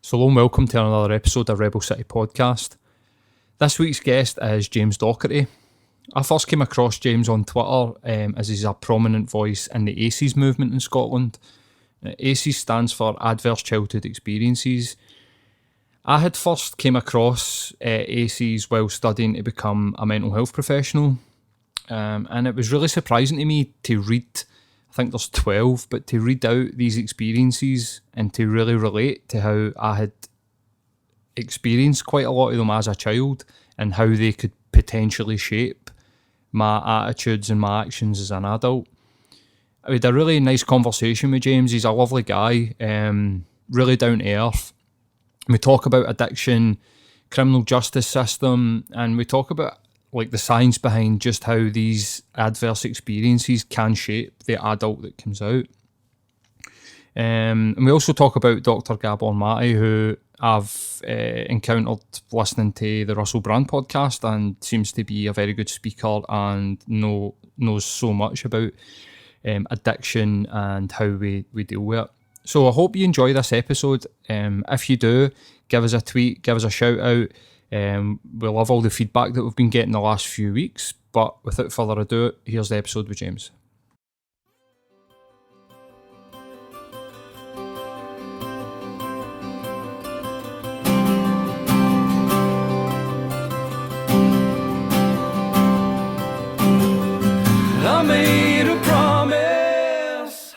So hello and welcome to another episode of Rebel City Podcast. This week's guest is James Docherty. I first came across James on Twitter as he's a prominent voice in the ACEs movement in Scotland. ACEs stands for Adverse Childhood Experiences. I had first came across ACEs while studying to become a mental health professional, and it was really surprising to me to read, I think there's 12, but to read out these experiences and to really relate to how I had experienced quite a lot of them as a child and how they could potentially shape my attitudes and my actions as an adult. I had a really nice conversation with James. He's a lovely guy, really down to earth. We talk about addiction, criminal justice system, and we talk about like the science behind just how these adverse experiences can shape the adult that comes out. And we also talk about Dr. Gabor Mate, who I've encountered listening to the Russell Brand podcast and seems to be a very good speaker and knows so much about addiction and how we deal with it. So I hope you enjoy this episode. If you do, give us a tweet, give us a shout out. We love all the feedback that we've been getting the last few weeks. But without further ado, here's the episode with James. I made a promise.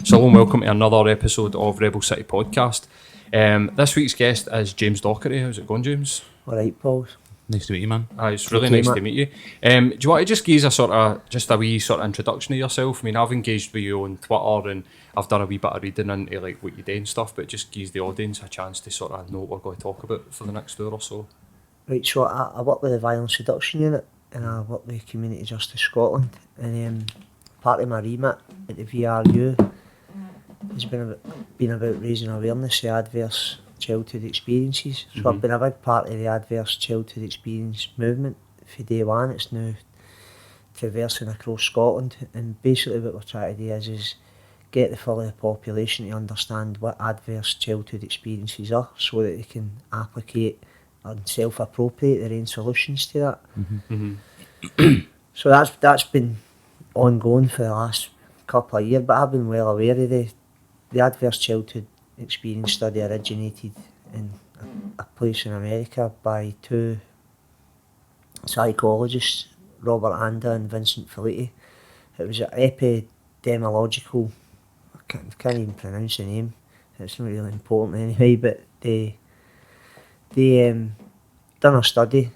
So hello and welcome to another episode of Rebel City Podcast. This week's guest is James Docherty. How's it going, James? Alright, Paul. Nice to meet you, man. It's really nice to meet you. Do you want to just give us a wee sort of introduction of yourself? I mean, I've engaged with you on Twitter and I've done a wee bit of reading into like what you do and stuff, but just gives the audience a chance to sort of know what we're going to talk about for the next hour or so. Right, so I work with the Violence Reduction Unit and I work with Community Justice Scotland, and part of my remit at the VRU has been about raising awareness of adverse childhood experiences. So I've been a big part of the adverse childhood experience movement for day one. It's now traversing across Scotland, and basically what we're trying to do is get the full of the population to understand what adverse childhood experiences are so that they can applicate and self-appropriate their own solutions to that. So that's been ongoing for the last couple of years, but I've been well aware of the adverse childhood experience study originated in a place in America by two psychologists, Robert Anda and Vincent Felitti. It was an epidemiological, I can't even pronounce the name, it's not really important anyway, but they done a study,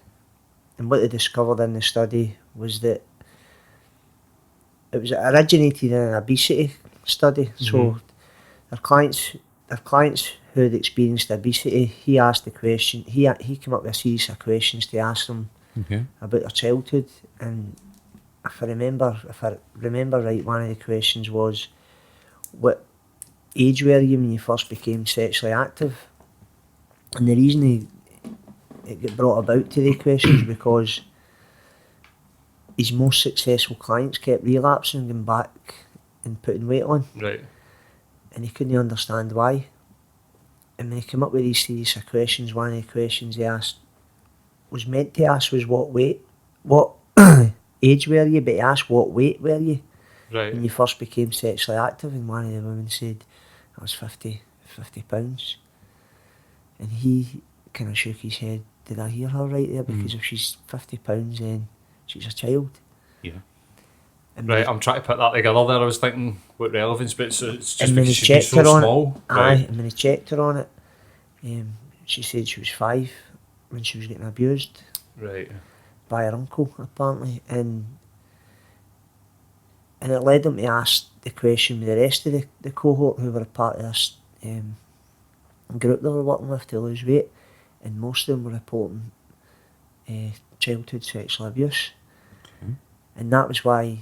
and what they discovered in the study was that it was originated in an obesity study. So their clients who had experienced obesity, he asked the question, he came up with a series of questions to ask them about their childhood, and if I remember right, one of the questions was, what age were you when you first became sexually active? And the reason it got brought about to the questions because his most successful clients kept relapsing and going back and putting weight on. Right. And he couldn't understand why. And when he came up with these series of questions, one of the questions he was meant to ask was what age were you, but he asked what weight were you when you first became sexually active, and one of the women said, I was 50 pounds. And he kind of shook his head, did I hear her right there? Because if she's 50 pounds then she's a child. Yeah. And right, I'm trying to put that together there. I was thinking what relevance, but it's just because she's so small. Aye, and when he checked her on it, she said she was 5 when she was getting abused. Right. By her uncle, apparently. And it led them to ask the question with the rest of the cohort who were a part of this group they were working with to lose weight, and most of them were reporting childhood sexual abuse. And that was why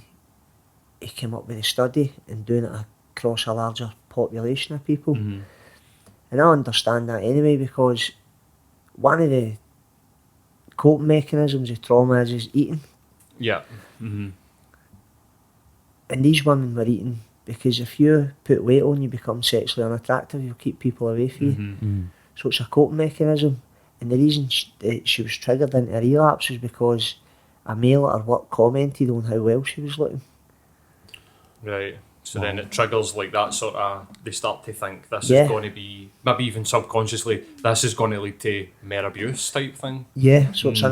he came up with a study and doing it across a larger population of people. And I understand that anyway, because one of the coping mechanisms of trauma is eating. Yeah. And these women were eating because if you put weight on, you become sexually unattractive, you'll keep people away from you. Mm-hmm. So it's a coping mechanism. And the reason she was triggered into a relapse was because a male at her work commented on how well she was looking. Right. So then it triggers like that sort of, they start to think this Yeah. is going to be, maybe even subconsciously, this is going to lead to more abuse type thing. Yeah, so it's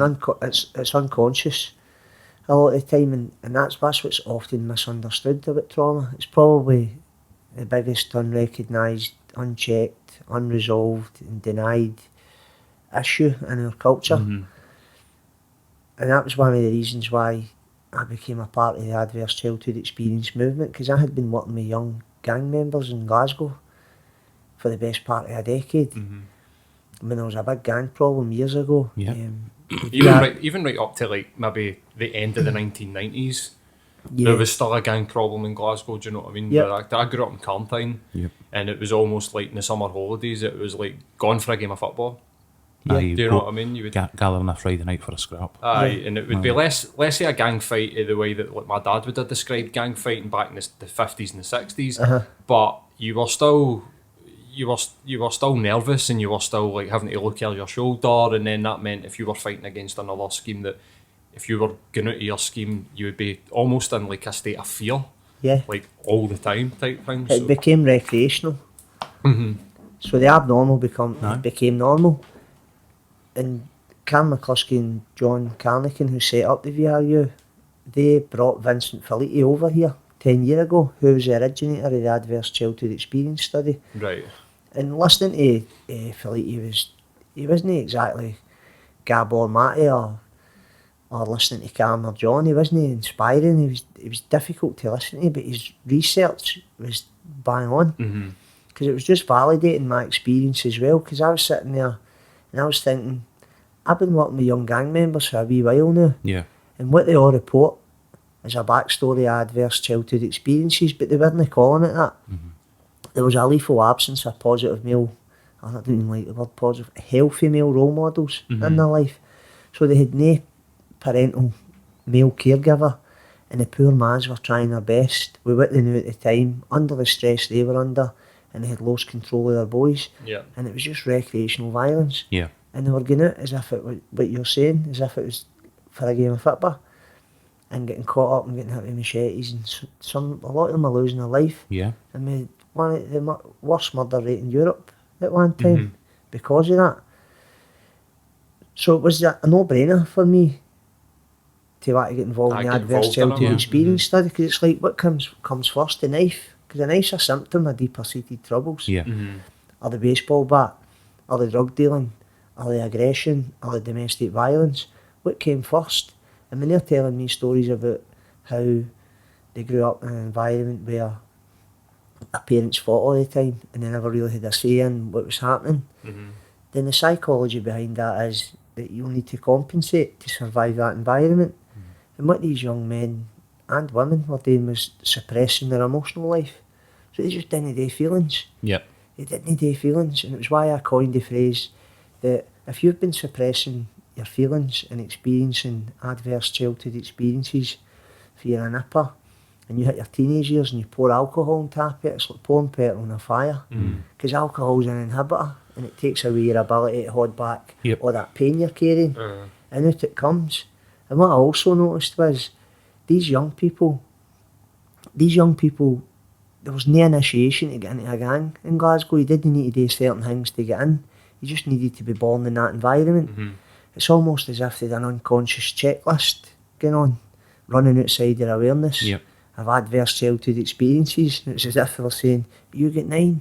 unconscious a lot of the time, and that's what's often misunderstood about trauma. It's probably the biggest unrecognised, unchecked, unresolved and denied issue in our culture. Mm-hmm. And that was one of the reasons why I became a part of the adverse childhood experience movement, because I had been working with young gang members in Glasgow for the best part of a decade. Mm-hmm. When there was a big gang problem years ago. Yeah. Even right up to like maybe the end of the 1990s, Yeah. there was still a gang problem in Glasgow, do you know what I mean? Yep. Where I grew up in Carntine, Yep. and it was almost like in the summer holidays, it was like going for a game of football. Yeah. You Do you go know what I mean? You would gather on a Friday night for a scrap. Aye, Yeah. and it would be less of a gang fight the way that like my dad would have described gang fighting back in the 50s and the 60s. Uh-huh. But you were still nervous, and you were still like having to look over your shoulder, and then that meant if you were fighting against another scheme, that if you were going out of your scheme, you would be almost in like a state of fear, Yeah. like all the time type thing. It So, became recreational. Mhm. So the abnormal Aye. became normal. And Cam McCluskey and John Carnican, who set up the VRU, they brought Vincent Felitti over here 10 years ago, who was the originator of the Adverse Childhood Experience study. right. And listening to Felitti, he wasn't exactly Gabor Mate or listening to Cam or John. He wasn't inspiring. He was difficult to listen to, but his research was bang on. Mm-hmm. Because it was just validating my experience as well. Because I was sitting there and I was thinking, I've been working with young gang members for a wee while now, Yeah. and what they all report is a backstory of adverse childhood experiences, but they weren't calling it that. Mm-hmm. There was a lethal absence of positive male, I don't even like the word positive, healthy male role models in their life. So they had no parental male caregiver, and the poor mans were trying their best with what they knew at the time, under the stress they were under, and they had lost control of their boys, Yeah. and it was just recreational violence. Yeah. And they were going out as if it was what you're saying, as if it was for a game of football, and getting caught up and getting hit with machetes, and a lot of them are losing their life. Yeah. And we had one of the worst murder rate in Europe at one time because of that. So it was a no-brainer for me to want to get involved in the Get adverse involved in it, childhood yeah. experience study, because it's like, what comes first, the knife? Because the knife's a symptom of deeper-seated troubles. Yeah. Mm-hmm. Or the baseball bat, or the drug dealing, or the aggression, or the domestic violence. What came first? And when they're telling me stories about how they grew up in an environment where their parents fought all the time and they never really had a say in what was happening, Mm-hmm. then the psychology behind that is that you'll need to compensate to survive that environment. And what these young men and women were doing was suppressing their emotional life. So they just didn't do feelings. Yeah. They didn't do feelings, and it was why I coined the phrase that if you've been suppressing your feelings and experiencing adverse childhood experiences for you're a nipper, and you hit your teenage years and you pour alcohol on top of it, it's like pouring petrol on a fire. Because alcohol's an inhibitor, and it takes away your ability to hold back Yep. all that pain you're carrying, and out it comes. And what I also noticed was these young people, there was no initiation to get into a gang in Glasgow. You didn't need to do certain things to get in. You just needed to be born in that environment. Mm-hmm. It's almost as if they had an unconscious checklist going on, running outside their awareness Yep. of adverse childhood experiences. And it's as if they were saying, you get 9,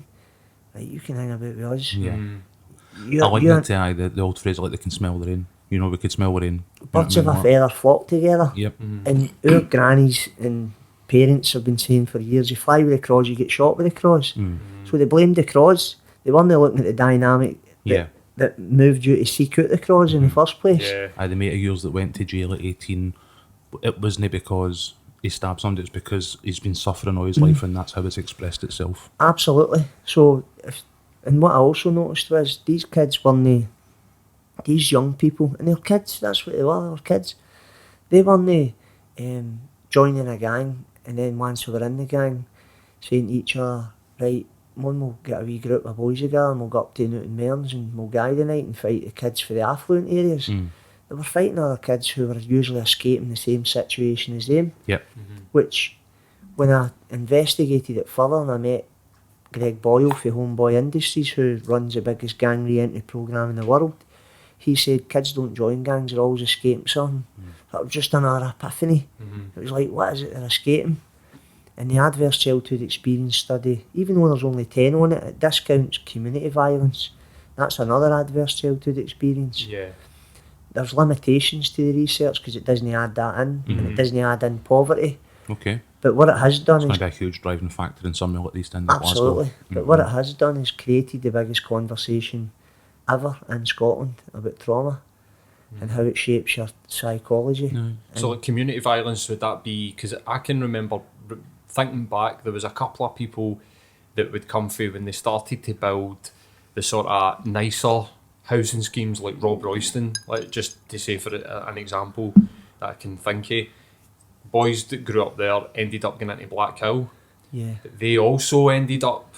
right, you can hang about with us. Yeah. Mm-hmm. I like that, the old phrase, like they can smell the rain. You know, we could smell the rain. Birds of a feather flock together. Yep. And our grannies and parents have been saying for years, you fly with the crows, you get shot with the crows. So they blamed the crows. They weren't looking at the dynamic that moved you to seek out the crows in the first place. Yeah. I had a mate of yours that went to jail at 18. It wasn't because he stabbed somebody, it's because he's been suffering all his life, and that's how it's expressed itself. Absolutely. So, and what I also noticed was these kids weren't, these young people, and they're kids, that's what they were kids. They weren't joining a gang, and then once they were in the gang, saying to each other, right, one will get a wee group of boys together and we'll go up to Newton Mearns and Mulgai the night and fight the kids for the affluent areas. They were fighting other kids who were usually escaping the same situation as them. Yep. Which, when I investigated it further and I met Greg Boyle for Homeboy Industries, who runs the biggest gang re-entry programme in the world, he said kids don't join gangs, they're always escaping something. That was just another epiphany. It was like, what is it they're escaping? And the Adverse Childhood Experience study, even though there's only 10 on it, it discounts community violence. That's another adverse childhood experience. Yeah. There's limitations to the research because it doesn't add that in, and it doesn't add in poverty. Okay. But what it has done It's is... going to be a huge driving factor in somewhere like East End of Glasgow. Absolutely. But what it has done is created the biggest conversation ever in Scotland about trauma and how it shapes your psychology. So like community violence, would that be, because I can remember thinking back, there was a couple of people that would come through when they started to build the sort of nicer housing schemes like Rob Royston, like just to say for an example that I can think of. Boys that grew up there ended up going into Black Hill. Yeah. They also ended up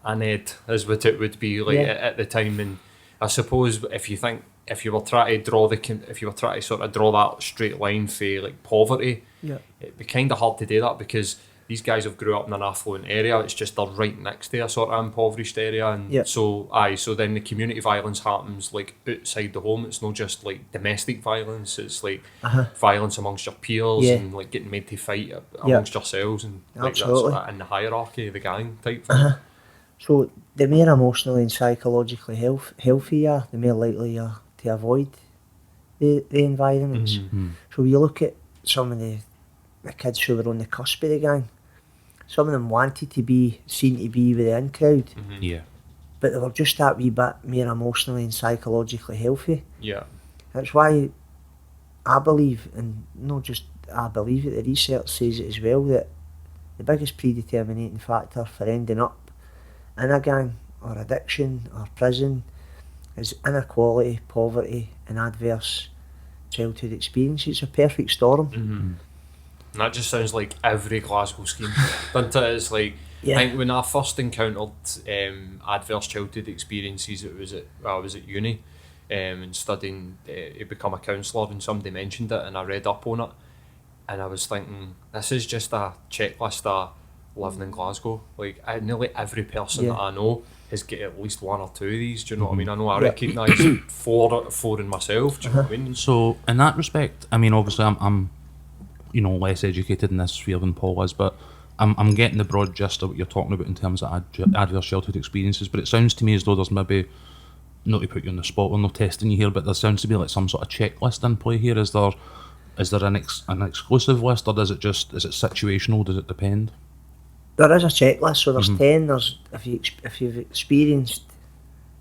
an Ed, as what it would be like at the time. And I suppose if you were trying to sort of draw that straight line for like poverty, it'd be kind of hard to do that because these guys have grew up in an affluent area. It's just they're right next to a sort of impoverished area, and so then the community violence happens like outside the home. It's not just like domestic violence. It's like violence amongst your peers and like getting made to fight amongst yourselves and like that sort of in the hierarchy of the gang type thing. So the more emotionally and psychologically healthy you are, the more likely you are to avoid the environments. So you look at some of the kids who were on the cusp of the gang. Some of them wanted to be seen to be with the in crowd, but they were just that wee bit more emotionally and psychologically healthy. Yeah, that's why I believe, and not just I believe it, the research says it as well, that the biggest predeterminating factor for ending up in a gang or addiction or prison is inequality, poverty, and adverse childhood experience. It's a perfect storm. And that just sounds like every Glasgow scheme, doesn't it? It's like, I think when I first encountered adverse childhood experiences, I was at uni and studying to become a counsellor, and somebody mentioned it and I read up on it and I was thinking, this is just a checklist of living in Glasgow. Like nearly every person that I know has got at least one or two of these. Do you know what I mean? I know I recognise four in myself. Do you know what I mean? So in that respect, I mean, obviously I'm less educated in this sphere than Paul is, but I'm getting the broad gist of what you're talking about in terms of adverse childhood experiences. But it sounds to me as though there's maybe, not to put you on the spot, we're not testing you here, but there sounds to be like some sort of checklist in play here. Is there an exclusive list, or is it situational? Does it depend? There is a checklist, so there's 10. There's if you've experienced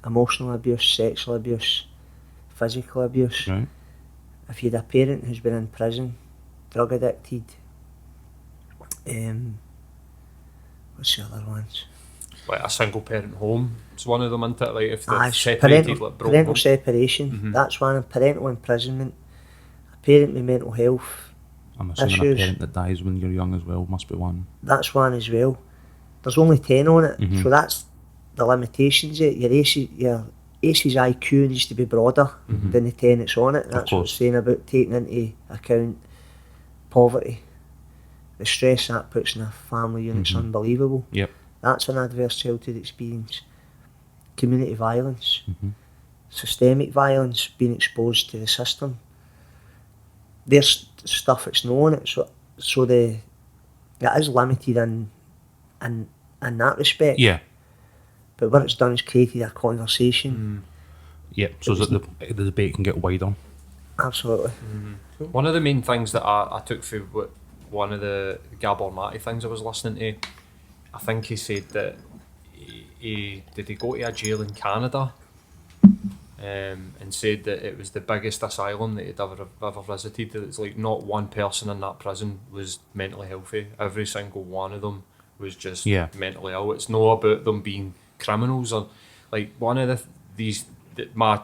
emotional abuse, sexual abuse, physical abuse, right. If you had a parent who's been in prison, drug addicted, what's the other ones? Like a single parent home, it's one of them, isn't it? Like if they're separated, like parental separation, that's one. Parental imprisonment, a parent with mental health I'm assuming issues. A parent that dies when you're young as well must be one. That's one as well. There's only 10 on it, so that's the limitations. Your ACE's IQ needs to be broader than the 10 that's on it. That's what I'm saying about taking into account poverty. The stress that puts in a family unit's unbelievable. Yep. That's an adverse childhood experience. Community violence, systemic violence, being exposed to the system. There's stuff that's known it, so it is limited in that respect. Yeah. But what it's done is created a conversation. Yeah, so that the debate can get wider. Absolutely. Cool. One of the main things that I took for one of the Gabor Mate things I was listening to, I think he said that he go to a jail in Canada and said that it was the biggest asylum that he'd ever visited. That it's like not one person in that prison was mentally healthy. Every single one of them was just mentally ill. It's not about them being criminals or like one of my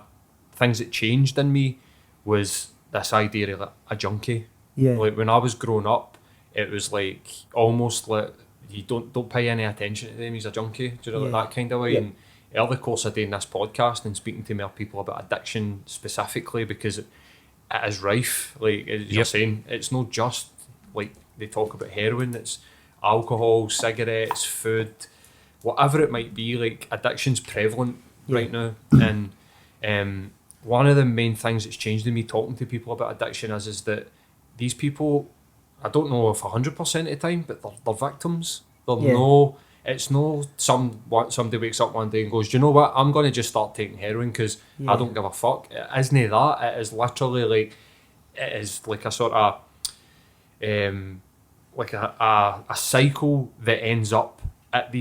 things that changed in me was this idea of like a junkie. Yeah. Like when I was growing up, it was like almost like you don't pay any attention to them. He's a junkie, do you know, Yeah. like that kind of way. Yeah. And over the course of doing this podcast and speaking to more people about addiction specifically, because it is rife. Like as you're Yep. saying, it's not just like they talk about heroin. It's alcohol, cigarettes, food, whatever it might be. Like addiction's prevalent right now, and one of the main things that's changed in me talking to people about addiction is that these people, I don't know if 100% of the time, but they're victims. They're Yeah. no, it's no somebody wakes up one day and goes, do you know what, I'm going to just start taking heroin because I don't give a fuck. It isn't that. It is literally like, it is like a sort of, like a cycle that ends up at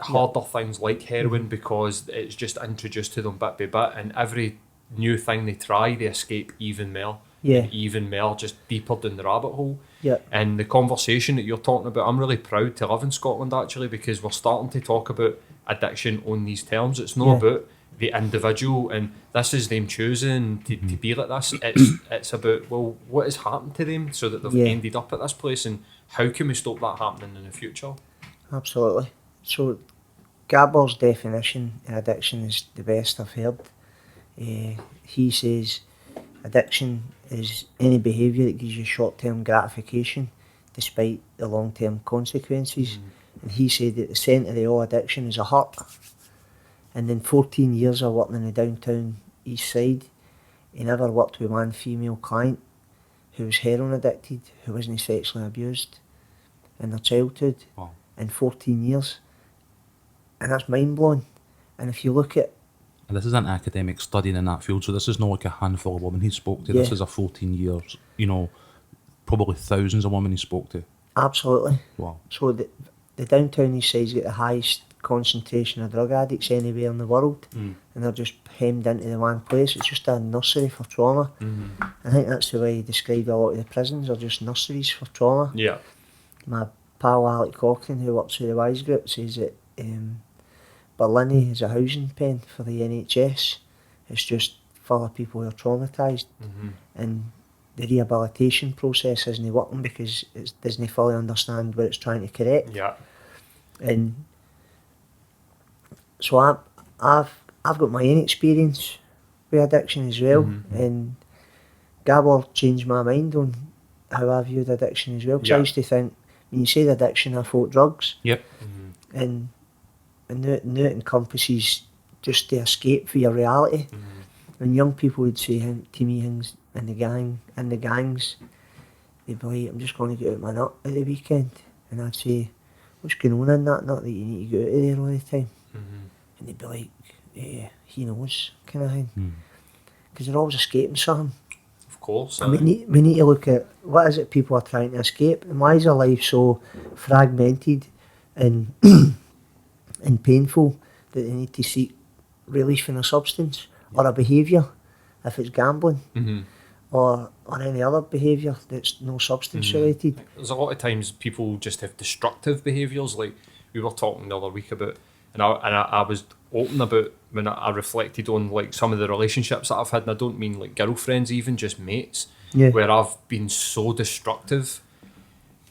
harder things like heroin because it's just introduced to them bit by bit, and every new thing they try, they escape even more. Yeah. And even more, just deeper down the rabbit hole. Yeah. And the conversation that you're talking about, I'm really proud to live in Scotland actually, because we're starting to talk about addiction on these terms. It's not about the individual and this is them choosing to be like this. It's about, well, what has happened to them so that they've ended up at this place, and how can we stop that happening in the future? Absolutely. So, Gabor's definition of addiction is the best I've heard. He says addiction is any behaviour that gives you short-term gratification despite the long-term consequences. And he said that the centre of all addiction is a hurt. And in 14 years of working in the downtown east side, he never worked with one female client who was heroin addicted, who wasn't sexually abused in their childhood. Wow. In 14 years. And that's mind-blowing. And if you look at... And this is an academic study in that field, so this is not like a handful of women he spoke to. This is a 14 years, probably thousands of women he spoke to. Absolutely. Wow. So the downtown east side's got the highest concentration of drug addicts anywhere in the world, and they're just hemmed into the one place. It's just a nursery for trauma. I think that's the way he described a lot of the prisons are just nurseries for trauma. Yeah. My pal Alec Cochran, who works with the WISE group, says that Berlin is a housing pen for the NHS. It's just full of people who are traumatised, and the rehabilitation process isn't working because it doesn't fully understand what it's trying to correct. Yeah. And so I've got my own experience with addiction as well, and Gabor changed my mind on how I viewed addiction as well. Because I used to think, when you said addiction, I thought drugs. Yep. And now it encompasses just the escape for your reality. When young people would say to me things in the gangs, they'd be like, I'm just going to get out my nut at the weekend. And I'd say, what's going on in that nut that you need to go out of there all the time? And they'd be like, he knows, kind of thing. Because they're always escaping something. Of course. And we need to look at what is it people are trying to escape, and why is their life so fragmented and and painful that they need to seek relief from a substance or a behaviour, if it's gambling or any other behaviour that's no substance related. There's a lot of times people just have destructive behaviours. Like we were talking the other week about, and I was open about when I reflected on like some of the relationships that I've had, and I don't mean like girlfriends, even just mates, where I've been so destructive.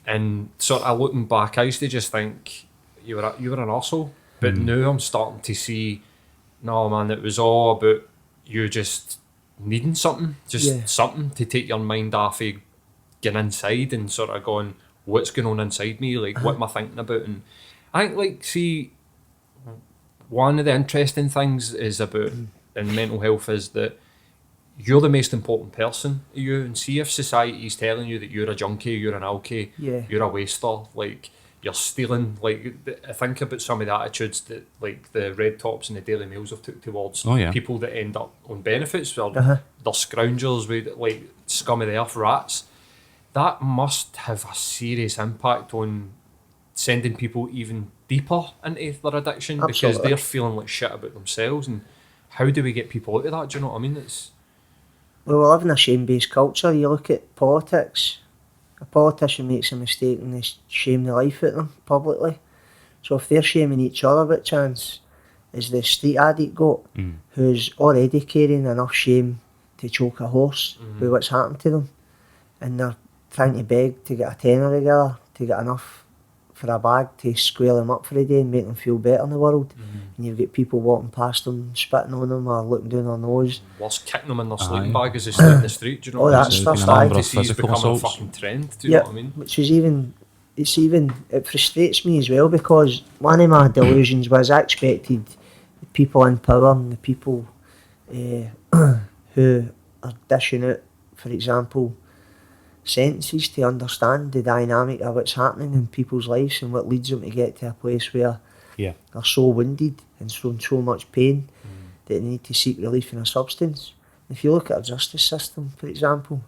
And sort of looking back, I used to just think you were an arsehole, but now I'm starting to see, no man, it was all about you just needing something, something to take your mind off of getting inside and sort of going, what's going on inside me, like what am I thinking about? And I think, like, see, one of the interesting things is about in mental health is that you're the most important person to you, and see if society's telling you that you're a junkie, you're an alkie, you're a waster, like you're stealing, like I think about some of the attitudes that like the Red Tops and the Daily Mails have took towards people that end up on benefits, or they're scroungers with like scum of the earth rats. That must have a serious impact on sending people even deeper into their addiction. Absolutely. Because they're feeling like shit about themselves. And how do we get people out of that? Do you know what I mean? Well, we live in a shame-based culture. You look at politics, a politician makes a mistake and they shame the life out of them publicly. So if they're shaming each other by chance, is the street addict goat who's already carrying enough shame to choke a horse with what's happened to them, and they're trying to beg to get a tenner together to get enough for a bag to square them up for a day and make them feel better in the world. And you've got people walking past them, spitting on them or looking down their nose. Worst kicking them in their sleeping bag as they sleep in the street. Do you know All what I that mean? stuff, It's aye. starting to see it's Physical becoming a assaults. fucking trend. Do you know what I mean? Which is it frustrates me as well, because one of my delusions was I expected the people in power and the people who are dishing out, for example, sentences, to understand the dynamic of what's happening in people's lives and what leads them to get to a place where Yeah. they're so wounded and so in so much pain that they need to seek relief in a substance. If you look at our justice system, for example,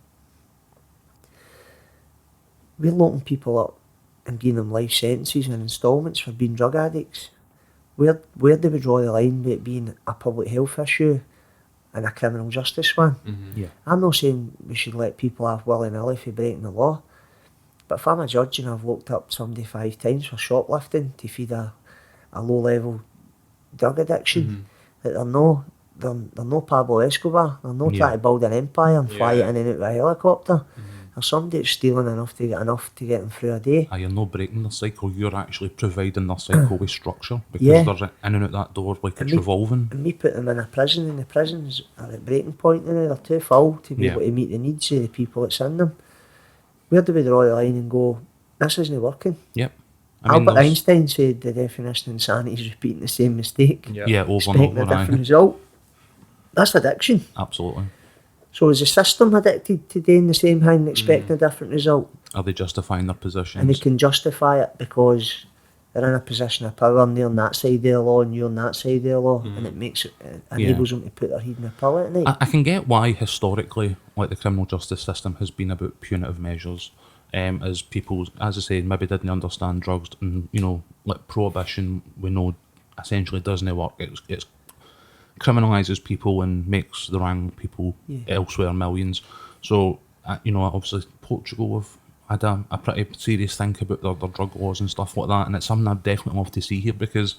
we're locking people up and giving them life sentences and instalments for being drug addicts. Where do we draw the line with it being a public health issue and a criminal justice one? Yeah. I'm not saying we should let people off willy-nilly for breaking the law, but if I'm a judge and I've locked up somebody 5 times for shoplifting to feed a low-level drug addiction, that they're no Pablo Escobar, they're not trying to build an empire and fly it in and out of a helicopter. There's somebody that's stealing enough to get them through a day. You're not breaking the cycle, you're actually providing their cycle with structure, because Yeah. there's in and out that door like it's me- revolving. And we put them in a prison, and the prisons are at breaking point now. They're too full to be Yeah. able to meet the needs of the people that's in them. Where do we draw the line and go, this isn't working? Yep. Albert there's- Einstein said the definition of insanity is repeating the same mistake, Yeah, over and expecting a over, different aye. result. That's addiction. Absolutely. So is the system addicted to doing the same thing and expecting a different result? Are they justifying their And they positions? can justify it because they're in a position of power and they're on that side of the law and you're on that side of the law, and it enables them to put their head in a pillow at night. I can get why historically, like, the criminal justice system has been about punitive measures, as people, as I say, maybe didn't understand drugs, and like prohibition, we know essentially doesn't work. It's criminalises people and makes the wrong people elsewhere millions. So obviously Portugal have had a pretty serious think about their drug laws and stuff like that, and it's something I'd definitely love to see here, because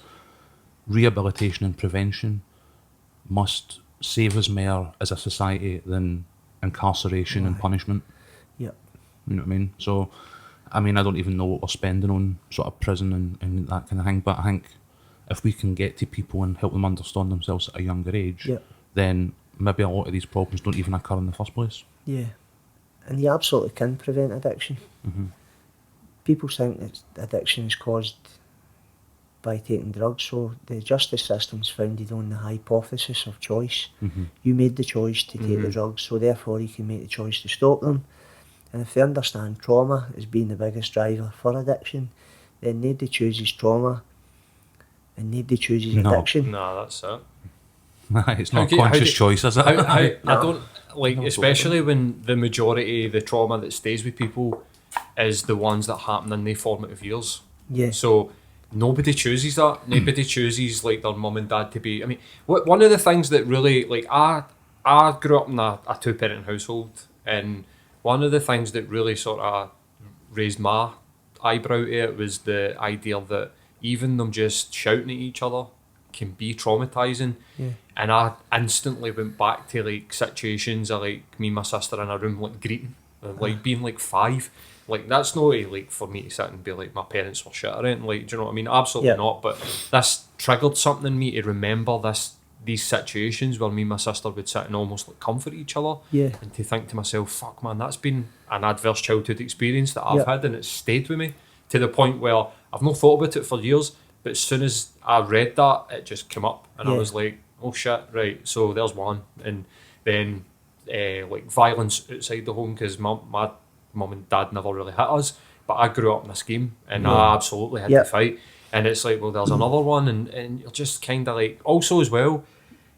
rehabilitation and prevention must save us more as a society than incarceration and punishment. Yep. You know what I mean? So, I don't even know what we're spending on sort of prison and that kind of thing, but I think if we can get to people and help them understand themselves at a younger age, Yep. then maybe a lot of these problems don't even occur in the first place. Yeah. And you absolutely can prevent addiction. People think that addiction is caused by taking drugs, so the justice system's founded on the hypothesis of choice. You made the choice to take the drugs, so therefore you can make the choice to stop them. And if they understand trauma as being the biggest driver for addiction, then nobody chooses trauma and nobody chooses addiction. Nah, that's it. It's not How a do- conscious how do- choice, is it? I don't like, especially when the majority of the trauma that stays with people is the ones that happen in their formative years. Yeah. So nobody chooses that. Nobody chooses like their mum and dad to be. I mean, one of the things that really, like, I grew up in a 2-parent household, and one of the things that really sort of raised my eyebrow to it was the idea that even them just shouting at each other can be traumatizing. Yeah. And I instantly went back to like situations of like me and my sister in a room like greeting, and, like being like 5. Like, that's not like for me to sit and be like my parents were shit or anything. Like, do you know what I mean? Absolutely Yeah. not. But this triggered something in me to remember these situations where me and my sister would sit and almost like comfort each other. Yeah. And to think to myself, fuck man, that's been an adverse childhood experience that I've Yeah. had, and it's stayed with me to the point where I've not thought about it for years, but as soon as I read that, it just came up, and I Yeah. was like, oh shit, right, so there's one. And then like violence outside the home, because my mum and dad never really hit us, but I grew up in a scheme, and I absolutely had Yeah. to fight. And it's like, well, there's another one, and you're just kind of like, also as well,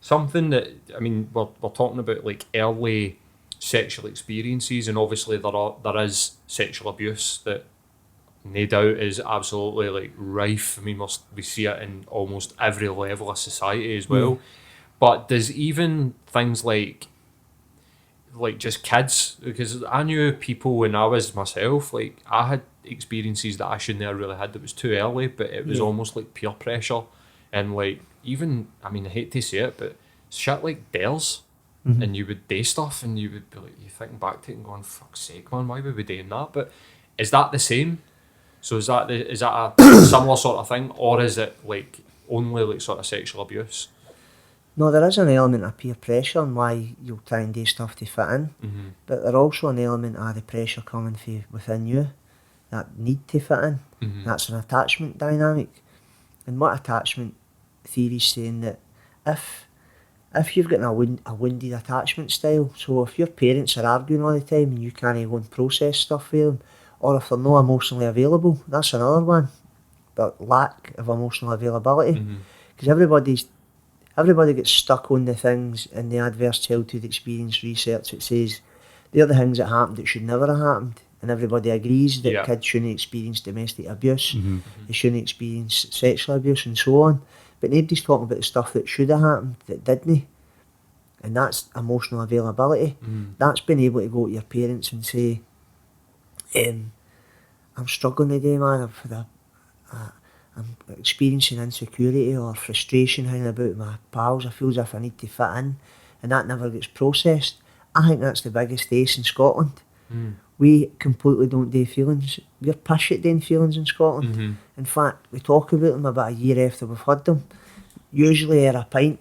something that, I mean, we're talking about like early sexual experiences, and obviously there is sexual abuse that no doubt is absolutely like rife. I mean, we see it in almost every level of society as well. But does even things like just kids, because I knew people when I was myself, like I had experiences that I shouldn't have really had that was too early, but it was almost like peer pressure, and like even, I mean, I hate to say it, but shit like bears, and you would do stuff and you would be like, you thinking back to it and going, fuck's sake man, why would we doing that? But is that the same? So is that a similar sort of thing, or is it like only like sort of sexual abuse? No, there is an element of peer pressure and why you'll try and do stuff to fit in, but there's also an element of the pressure coming from within you, that need to fit in. That's an attachment dynamic. And what attachment theory is saying that if you've got a wounded attachment style, so if your parents are arguing all the time and you can't go and process stuff with them, or if they're not emotionally available, that's another one. The lack of emotional availability. Because everybody gets stuck on the things in the adverse childhood experience research that says they're the things that happened that should never have happened. And everybody agrees that kids shouldn't experience domestic abuse, they shouldn't experience sexual abuse and so on. But nobody's talking about the stuff that should have happened that didn't. And that's emotional availability. That's being able to go to your parents and say, I'm struggling today, man. I'm experiencing insecurity or frustration hanging about my pals. I feel as if I need to fit in, and that never gets processed. I think that's the biggest ace in Scotland. We completely don't do feelings. We're pish at doing feelings in Scotland. In fact, we talk about them about a year after we've had them. Usually at a pint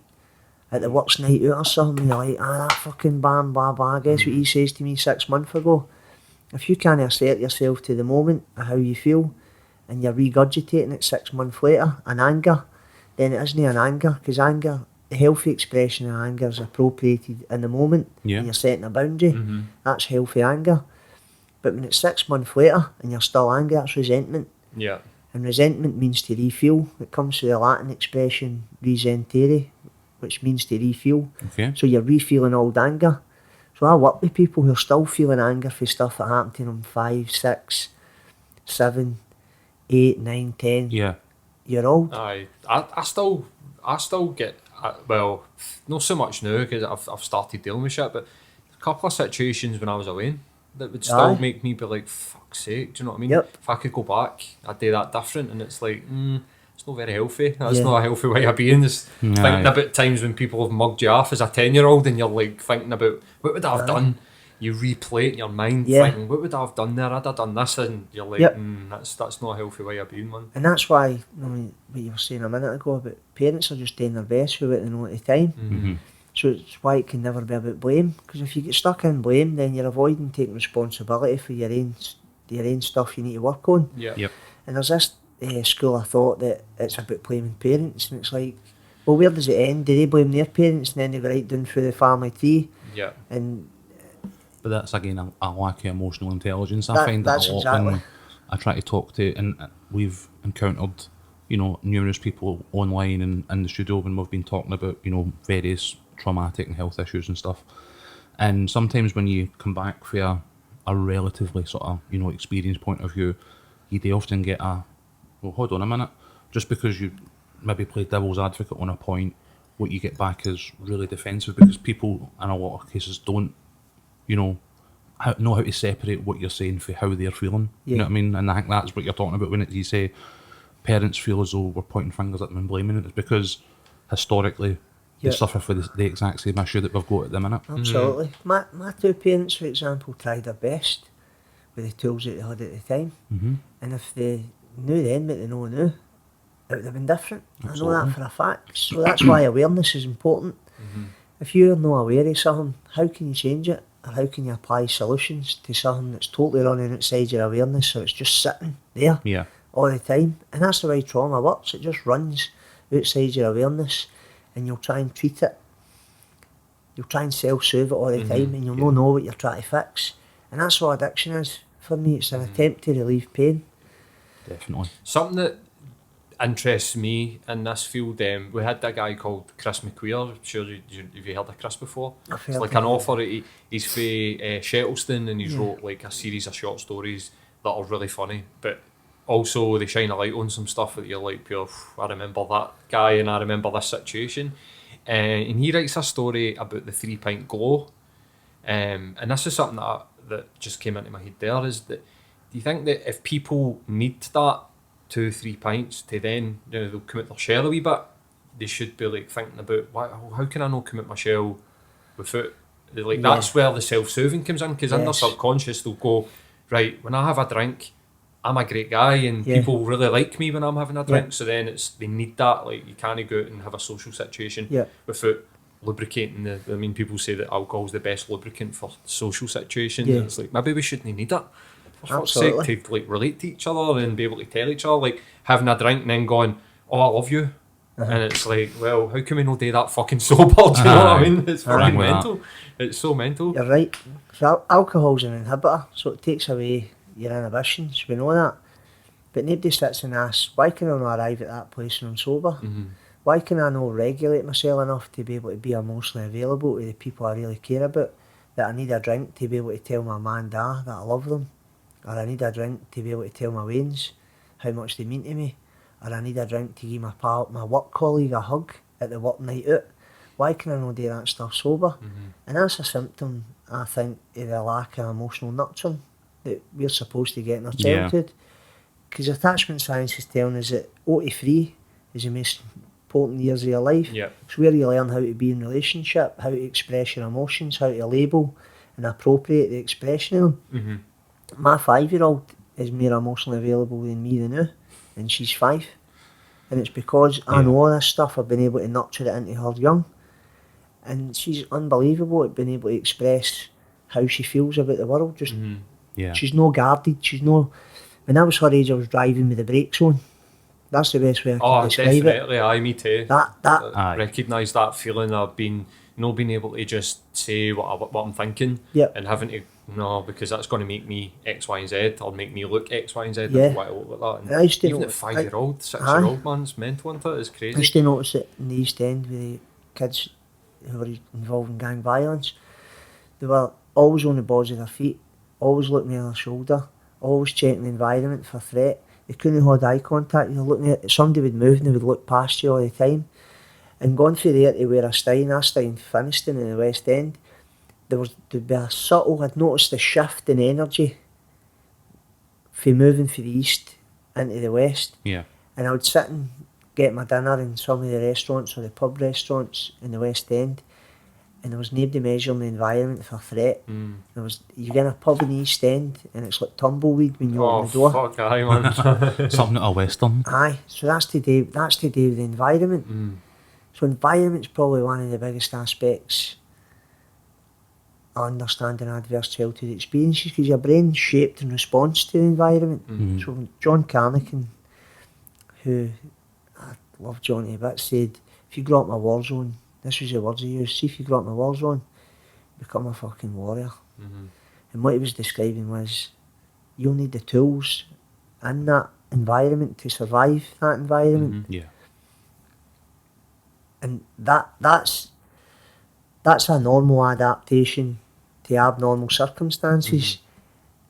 at the works night out or something, you're like, that fucking bam, blah, blah, guess what he says to me 6 months ago. If you can't assert yourself to the moment of how you feel, and you're regurgitating it 6 months later, an anger, then it isn't an anger, because anger, the healthy expression of anger is appropriated in the moment, and you're setting a boundary. That's healthy anger. But when it's 6 months later and you're still angry, that's resentment. Yeah. And resentment means to refeel. It comes from the Latin expression resentere, which means to refeel. Okay. So you're refeeling old anger. So I work with people who are still feeling anger for stuff that happened to them 5, 6, 7, 8, 9, 10 year old. Aye, I still get well, not so much now because I've started dealing with shit, but a couple of situations when I was away that would still make me be like, fuck's sake, do you know what I mean? If I could go back, I'd do that different, and it's like, it's not very healthy. That's not a healthy way of being. It's thinking about times when people have mugged you off as a 10-year-old, and you're like thinking about what would I have done. You replay it in your mind, thinking, what would I have done there? I'd have done this, and you're like, that's not a healthy way of being, man. And that's why, I mean, what you were saying a minute ago about parents are just doing their best with what they know at the time. So it's why it can never be about blame, because if you get stuck in blame, then you're avoiding taking responsibility for your own stuff you need to work on. And there's this school of thought that it's about blaming parents, and it's like, well, where does it end? Do they blame their parents and then they go right down through the family tree? But that's again a lack of emotional intelligence. I find that a lot when I try to talk to, and we've encountered, numerous people online and in the studio when we've been talking about, various traumatic and health issues and stuff. And sometimes when you come back for a relatively sort of, experienced point of view, you do often get well, hold on a minute, just because you maybe play devil's advocate on a point, what you get back is really defensive, because people in a lot of cases don't, know how to separate what you're saying for how they're feeling. You know what I mean? And I think that's what you're talking about when you say parents feel as though we're pointing fingers at them and blaming it. It's because historically they suffer for the exact same issue that we've got at the minute. Absolutely. My two parents, for example, tried their best with the tools that they had at the time. And if they knew then what they know now, it would have been different. Absolutely. I know that for a fact. So that's why awareness is important. If you're not aware of something, how can you change it? Or how can you apply solutions to something that's totally running outside your awareness, so it's just sitting there all the time? And that's the way trauma works. It just runs outside your awareness, and you'll try and treat it. You'll try and self-soothe it all the time, and you'll not know what you're trying to fix. And that's what addiction is for me. It's an attempt to relieve pain. Definitely. Something that interests me in this field, we had that guy called Chris McQueer. I'm sure have you heard of Chris before? It's like an author. He's for Shettleston, and he's wrote like a series of short stories that are really funny, but also they shine a light on some stuff that you're like, I remember that guy and I remember this situation. And he writes a story about the 3-pint glow. And this is something that just came into my head there, is that, do you think that if people need that 2-3 pints to then, they'll come out their shell a wee bit, they should be like thinking about, how can I not come out my shell without, that's where the self-soothing comes in, because in their subconscious they'll go, right, when I have a drink, I'm a great guy and Yeah. people really like me when I'm having a drink. Yeah. So then they need that. Like, you can't go out and have a social situation Yeah. without lubricating I mean, people say that alcohol's the best lubricant for social situations. Yeah. And it's like, maybe we shouldn't need that. For fuck's sake, Absolutely. to like relate to each other and be able to tell each other, like having a drink and then going, "Oh, I love you," and it's like, well, how can we not do that fucking sober? Do you know what I mean? It's fucking with that. mental. It's so mental. You're right. So alcohol's an inhibitor, so it takes away your inhibitions. We know that. But nobody sits and asks, why can I not arrive at that place when I'm sober? Mm-hmm. Why can I not regulate myself enough to be able to be emotionally available to the people I really care about? That I need a drink to be able to tell my man da that I love them. Or I need a drink to be able to tell my wains how much they mean to me. Or I need a drink to give my work colleague a hug at the work night out. Why can I not do that stuff sober? Mm-hmm. And that's a symptom, I think, of the lack of emotional nurturing that we're supposed to get in our Yeah. childhood. Because attachment science is telling us that 0 to 3 is the most important years of your life. Yeah. It's where you learn how to be in relationship, how to express your emotions, how to label and appropriate the expression of them. Mm-hmm. My 5-year-old is more emotionally available than me now, and she's 5. And it's because I know all this stuff, I've been able to nurture it into her young. And she's unbelievable at being able to express how she feels about the world. Just Yeah. she's no guarded, she's no... When I was her age, I was driving with the brakes on. That's the best way I can Oh, describe it. definitely. Aye, me too. That Aye. Recognise that feeling of not being able to just say what I'm thinking, Yep. and having to because that's going to make me X, Y, and Z, or make me look X, Y, and Z. Yeah. And why I look like that. And I used to even know- at 5-year-old, 6-year-old, man, it's mental, isn't it? It's I crazy. used to notice it in the East End with the kids who were involved in gang violence. They were always on the balls of their feet, always looking over their shoulder, always checking the environment for threat. They couldn't hold eye contact. You're looking at somebody would move and they would look past you all the time. And going through there to where I stayed in Finniston in the West End, there'd be a subtle. I'd noticed the shift in energy from moving from the east into the west. Yeah. And I would sit and get my dinner in some of the restaurants or the pub restaurants in the West End, and there was nobody measuring the environment for threat. You get in a pub in the East End and it's like tumbleweed when you open the door. Fuck, aye, man. Something at a western. Aye, so that's to do with the environment. So environment's probably one of the biggest aspects of understanding adverse childhood experiences, because your brain's shaped in response to the environment. So John Carnachan, who I love Johnny a bit, said, if you grow up in a war zone, this was the words he used, see if you grow up in a war zone, become a fucking warrior. And what he was describing was, you'll need the tools in that environment to survive that environment. Yeah. And that's a normal adaptation to abnormal circumstances.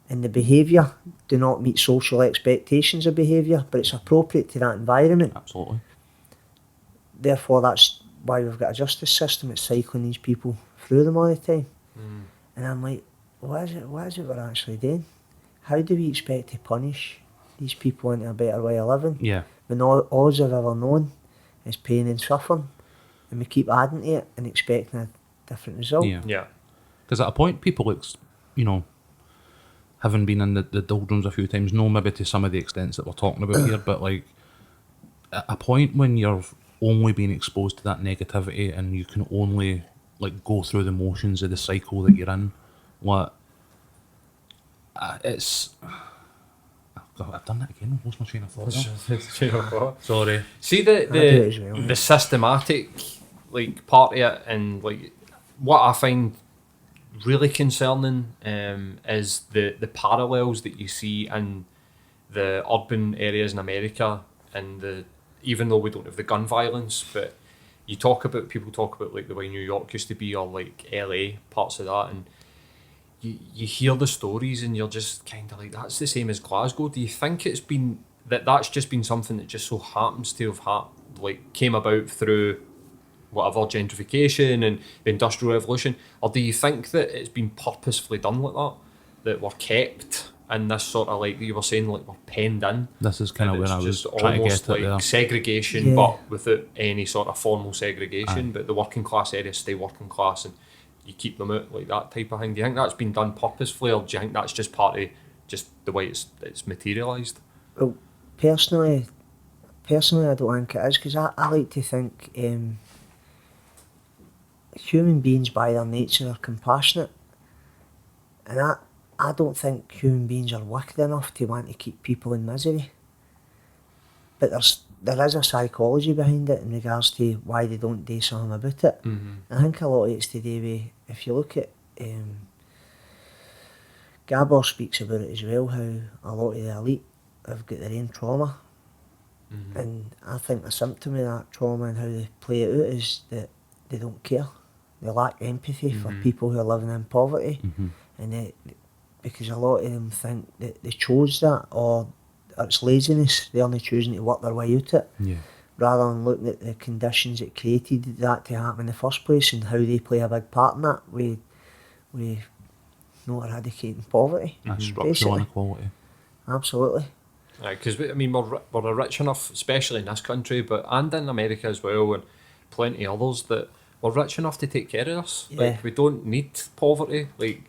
And the behaviour do not meet social expectations of behaviour, but it's appropriate to that environment. Absolutely. Therefore, that's why we've got a justice system that's cycling these people through them all the time. And I'm like, what is it we're actually doing? How do we expect to punish these people into a better way of living Yeah. when all they've ever known is pain and suffering, and we keep adding to it and expecting a different result? Yeah. Yeah. Because at a point, people, having been in the doldrums a few times, know maybe to some of the extents that we're talking about here, but like at a point when you're only being exposed to that negativity and you can only like go through the motions of the cycle that you're in, what it's. God, I've done that again. I've lost my train of thought now. Sorry. See do it as well. the systematic like part of it, and like what I find really concerning is the parallels that you see in the urban areas in America, and even though we don't have the gun violence, but people talk about like the way New York used to be, or like LA, parts of that, and you hear the stories and you're just kind of like, that's the same as Glasgow. Do you think it's been that's just been something that just so happens to have came about through whatever gentrification and the Industrial Revolution, or do you think that it's been purposefully done like that we're kept in this sort of, like you were saying, like we're penned in? This is kind of And where I it's was just trying to almost get at there. like segregation, Yeah. but without any sort of formal segregation. But the working class areas stay working class, and you keep them out, like that type of thing. Do you think that's been done purposefully, or do you think that's just part of just the way it's materialised? Well, personally, I don't think it is, because I like to think human beings by their nature are compassionate, and I don't think human beings are wicked enough to want to keep people in misery. But there is a psychology behind it in regards to why they don't do something about it. Mm-hmm. I think a lot of it's to do with, if you look at Gabor speaks about it as well, how a lot of the elite have got their own trauma. Mm-hmm. And I think a symptom of that trauma and how they play it out is that they don't care. They lack empathy for people who are living in poverty. And because a lot of them think that they chose that, or it's laziness, they're only choosing to work their way out it. Yeah. Rather than looking at the conditions that created that to happen in the first place and how they play a big part in that with not eradicating poverty. Structural basically. inequality. Absolutely. Because I mean, we're rich enough, especially in this country, and in America as well, and plenty others, that we're rich enough to take care of us. Yeah. Like, we don't need poverty. Like,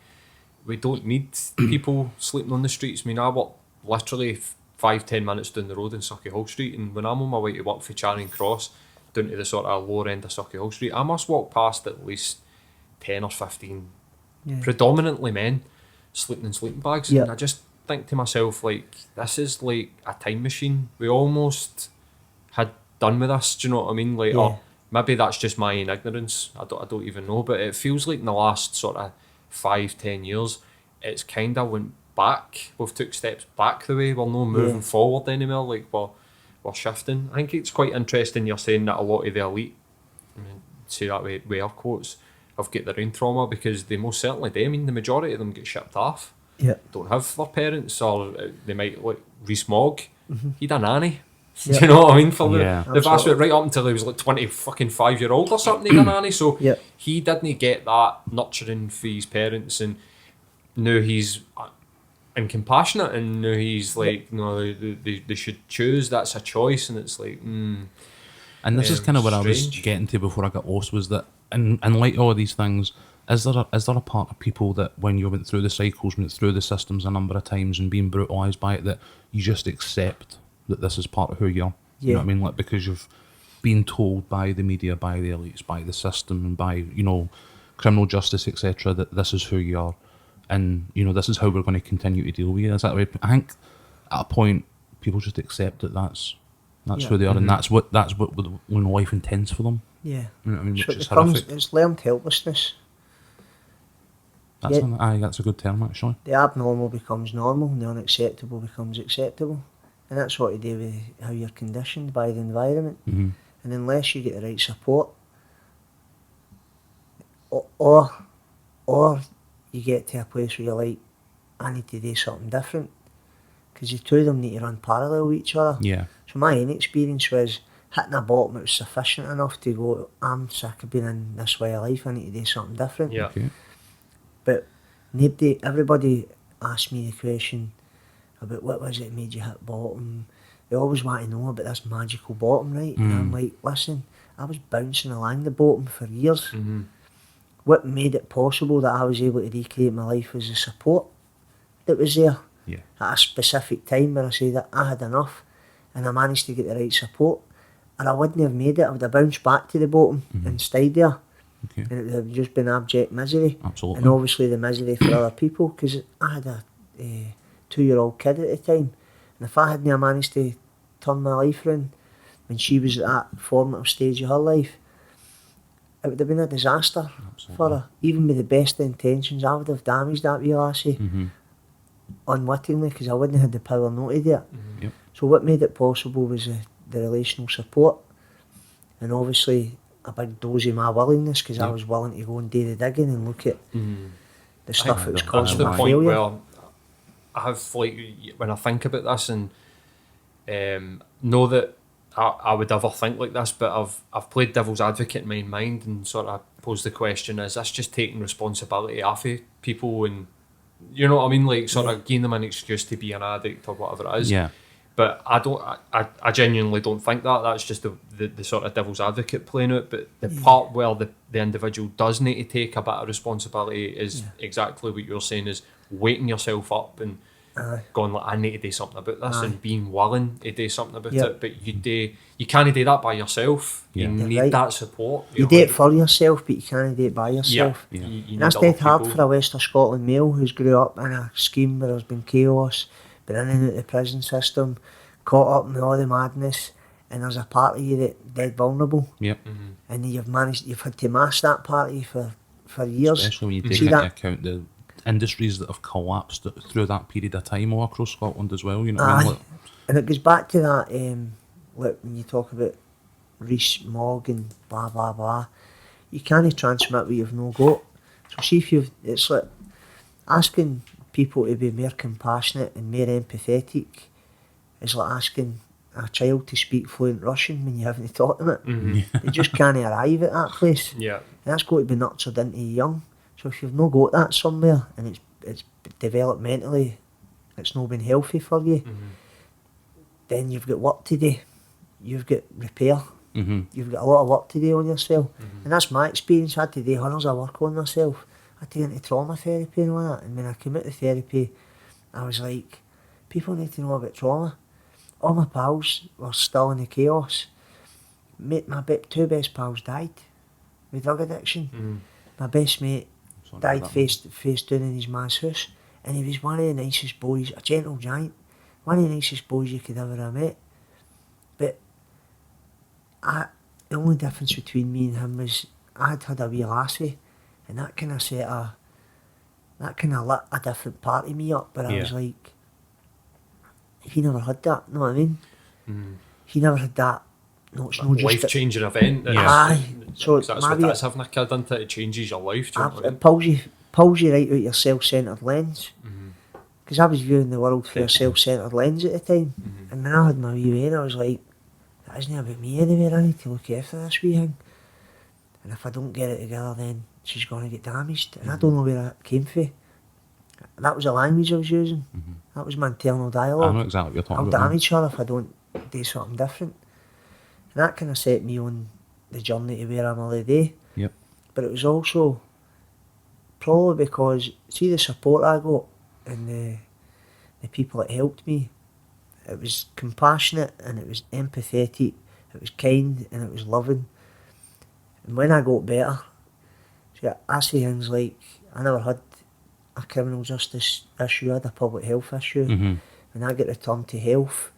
we don't need people sleeping on the streets. I mean, I work literally 5-10 minutes down the road in Sauchiehall Street, and when I'm on my way to work for Charing Cross down to the sort of lower end of Sauchiehall Street, I must walk past at least 10 or 15 predominantly men sleeping in sleeping bags. Yeah. And I just think to myself, like, this is like a time machine. We almost had done with this, do you know what I mean? Like, or maybe that's just my own ignorance, I don't even know, but it feels like in the last sort of 5-10 years it's kind of went back. We've took steps back the way. We're not moving forward anymore. Like, we're shifting. I think it's quite interesting you're saying that a lot of the elite, I mean, say that with air quotes, have got their own trauma, because they most certainly do. I mean, the majority of them get shipped off. Yeah. Don't have their parents, or they might, like Rees Mogg, he'd a nanny. Yeah. Do you know what I mean? For Yeah. the vast right up until he was like 25-year-old or something, he'd a nanny. So he didn't get that nurturing for his parents, and now he's incompassionate, and now he's like, no, they should choose. That's a choice, and it's like, And this is kind of what I was getting to before I got lost, was that in light of all of these things, is there a part of people that when you went through the cycles, went through the systems a number of times and being brutalised by it, that you just accept that this is part of who you are? You know what I mean? Like, because you've been told by the media, by the elites, by the system, and by, you know, criminal justice, etc., that this is who you are, and, you know, this is how we're going to continue to deal with you. Is that right? I think at a point people just accept that that's who they are, and that's what when life intends for them. Yeah. You know what I mean? So Which is horrific. it's learned helplessness. That's a good term, actually. The abnormal becomes normal and the unacceptable becomes acceptable. And that's what to do with how you're conditioned by the environment. Mm-hmm. And unless you get the right support, or you get to a place where you're like, I need to do something different, because the two of them need to run parallel with each other. Yeah. So my own experience was hitting a bottom that was sufficient enough to go, I'm sick of being in this way of life, I need to do something different. yeah. Okay. But everybody asked me the question about what was it that made you hit bottom. They always want to know about this magical bottom, right? And I'm like, listen, I was bouncing along the bottom for years. Mm-hmm. What made it possible that I was able to recreate my life was the support that was there at a specific time where I say that I had enough and I managed to get the right support, or I wouldn't have made it. I would have bounced back to the bottom and stayed there. Okay. And it would have just been abject misery. Absolutely. And obviously the misery for other people, because I had a 2-year-old kid at the time, and if I hadn't managed to turn my life around when she was at that formative stage of her life, it would have been a disaster for her. Even with the best intentions, I would have damaged that wee lassie unwittingly, because I wouldn't have had the power not to do it. Yep. So what made it possible was the relational support, and obviously a big dose of my willingness, because I was willing to go and do the digging and look at the stuff that was That's causing the my point failure. where I have, like, when I think about this, and know that I would ever think like this, but I've played devil's advocate in my mind and sort of posed the question, is this just taking responsibility off of people, and, you know what I mean, like, sort of giving them an excuse to be an addict or whatever it is. Yeah. But I genuinely don't think that. That's just the sort of devil's advocate playing out. But the part where the individual does need to take a bit of responsibility is exactly what you're saying, is waking yourself up and going like, I need to do something about this, Aye. and being willing to do something about Yep. it. But you can't do that by yourself. Yeah. You You're need right. that support. You do it for yourself, but you can't do it by yourself. Yeah. You And need that's other dead hard people. for a West of Scotland male who's grew up in a scheme where there's been chaos, been in and out the prison system, caught up in all the madness, and there's a part of you that's dead vulnerable, Yep. and you've had to mask that part of you for years. Especially when you take See into that? account the industries that have collapsed through that period of time all across Scotland as well. You know what I mean? Aye. Like, And it goes back to that, like when you talk about Rees Mogg and blah blah blah, you can't transmit what you've no got. So see if it's like asking people to be more compassionate and more empathetic is like asking a child to speak fluent Russian when you haven't taught them it. They just can't arrive at that place. Yeah. And that's got to be nurtured into you young. So if you've not got that somewhere and it's developmentally, it's not been healthy for you, then you've got work to do. You've got repair. You've got a lot of work to do on yourself. And that's my experience. I had to do hundreds of work on myself. I had to get into trauma therapy and all that. And when I came out of therapy, I was like, people need to know about trauma. All my pals were still in the chaos. Mate, my two best pals died with drug addiction. My best mate died face down in his man's house, and he was one of the nicest boys, a gentle giant, one of the nicest boys you could ever have met. But the only difference between me and him was I had a wee lassie, and that kind of lit a different part of me up. But I was like, he never had that. Know what I mean? He never had that. No, it's no just Life-changing event. Aye. So that's what maybe that's having a kid into. It changes your life. Do you know what I mean? it pulls you right out your self-centred lens. Because I was viewing the world through a self-centred lens at the time. And when I had my wee wee, I was like, that isn't about me anywhere. I need to look after this wee thing. And if I don't get it together, then she's going to get damaged. And I don't know where that came from. That was the language I was using. That was my internal dialogue. I know exactly what you're talking I'll about. damage her if I don't do something different. And that kind of set me on the journey to where I'm all today. Yep. But it was also probably because, see the support I got and the people that helped me, it was compassionate and it was empathetic, it was kind and it was loving. And when I got better, see, I say things like, I never had a criminal justice issue, I had a public health issue. When I got returned to health,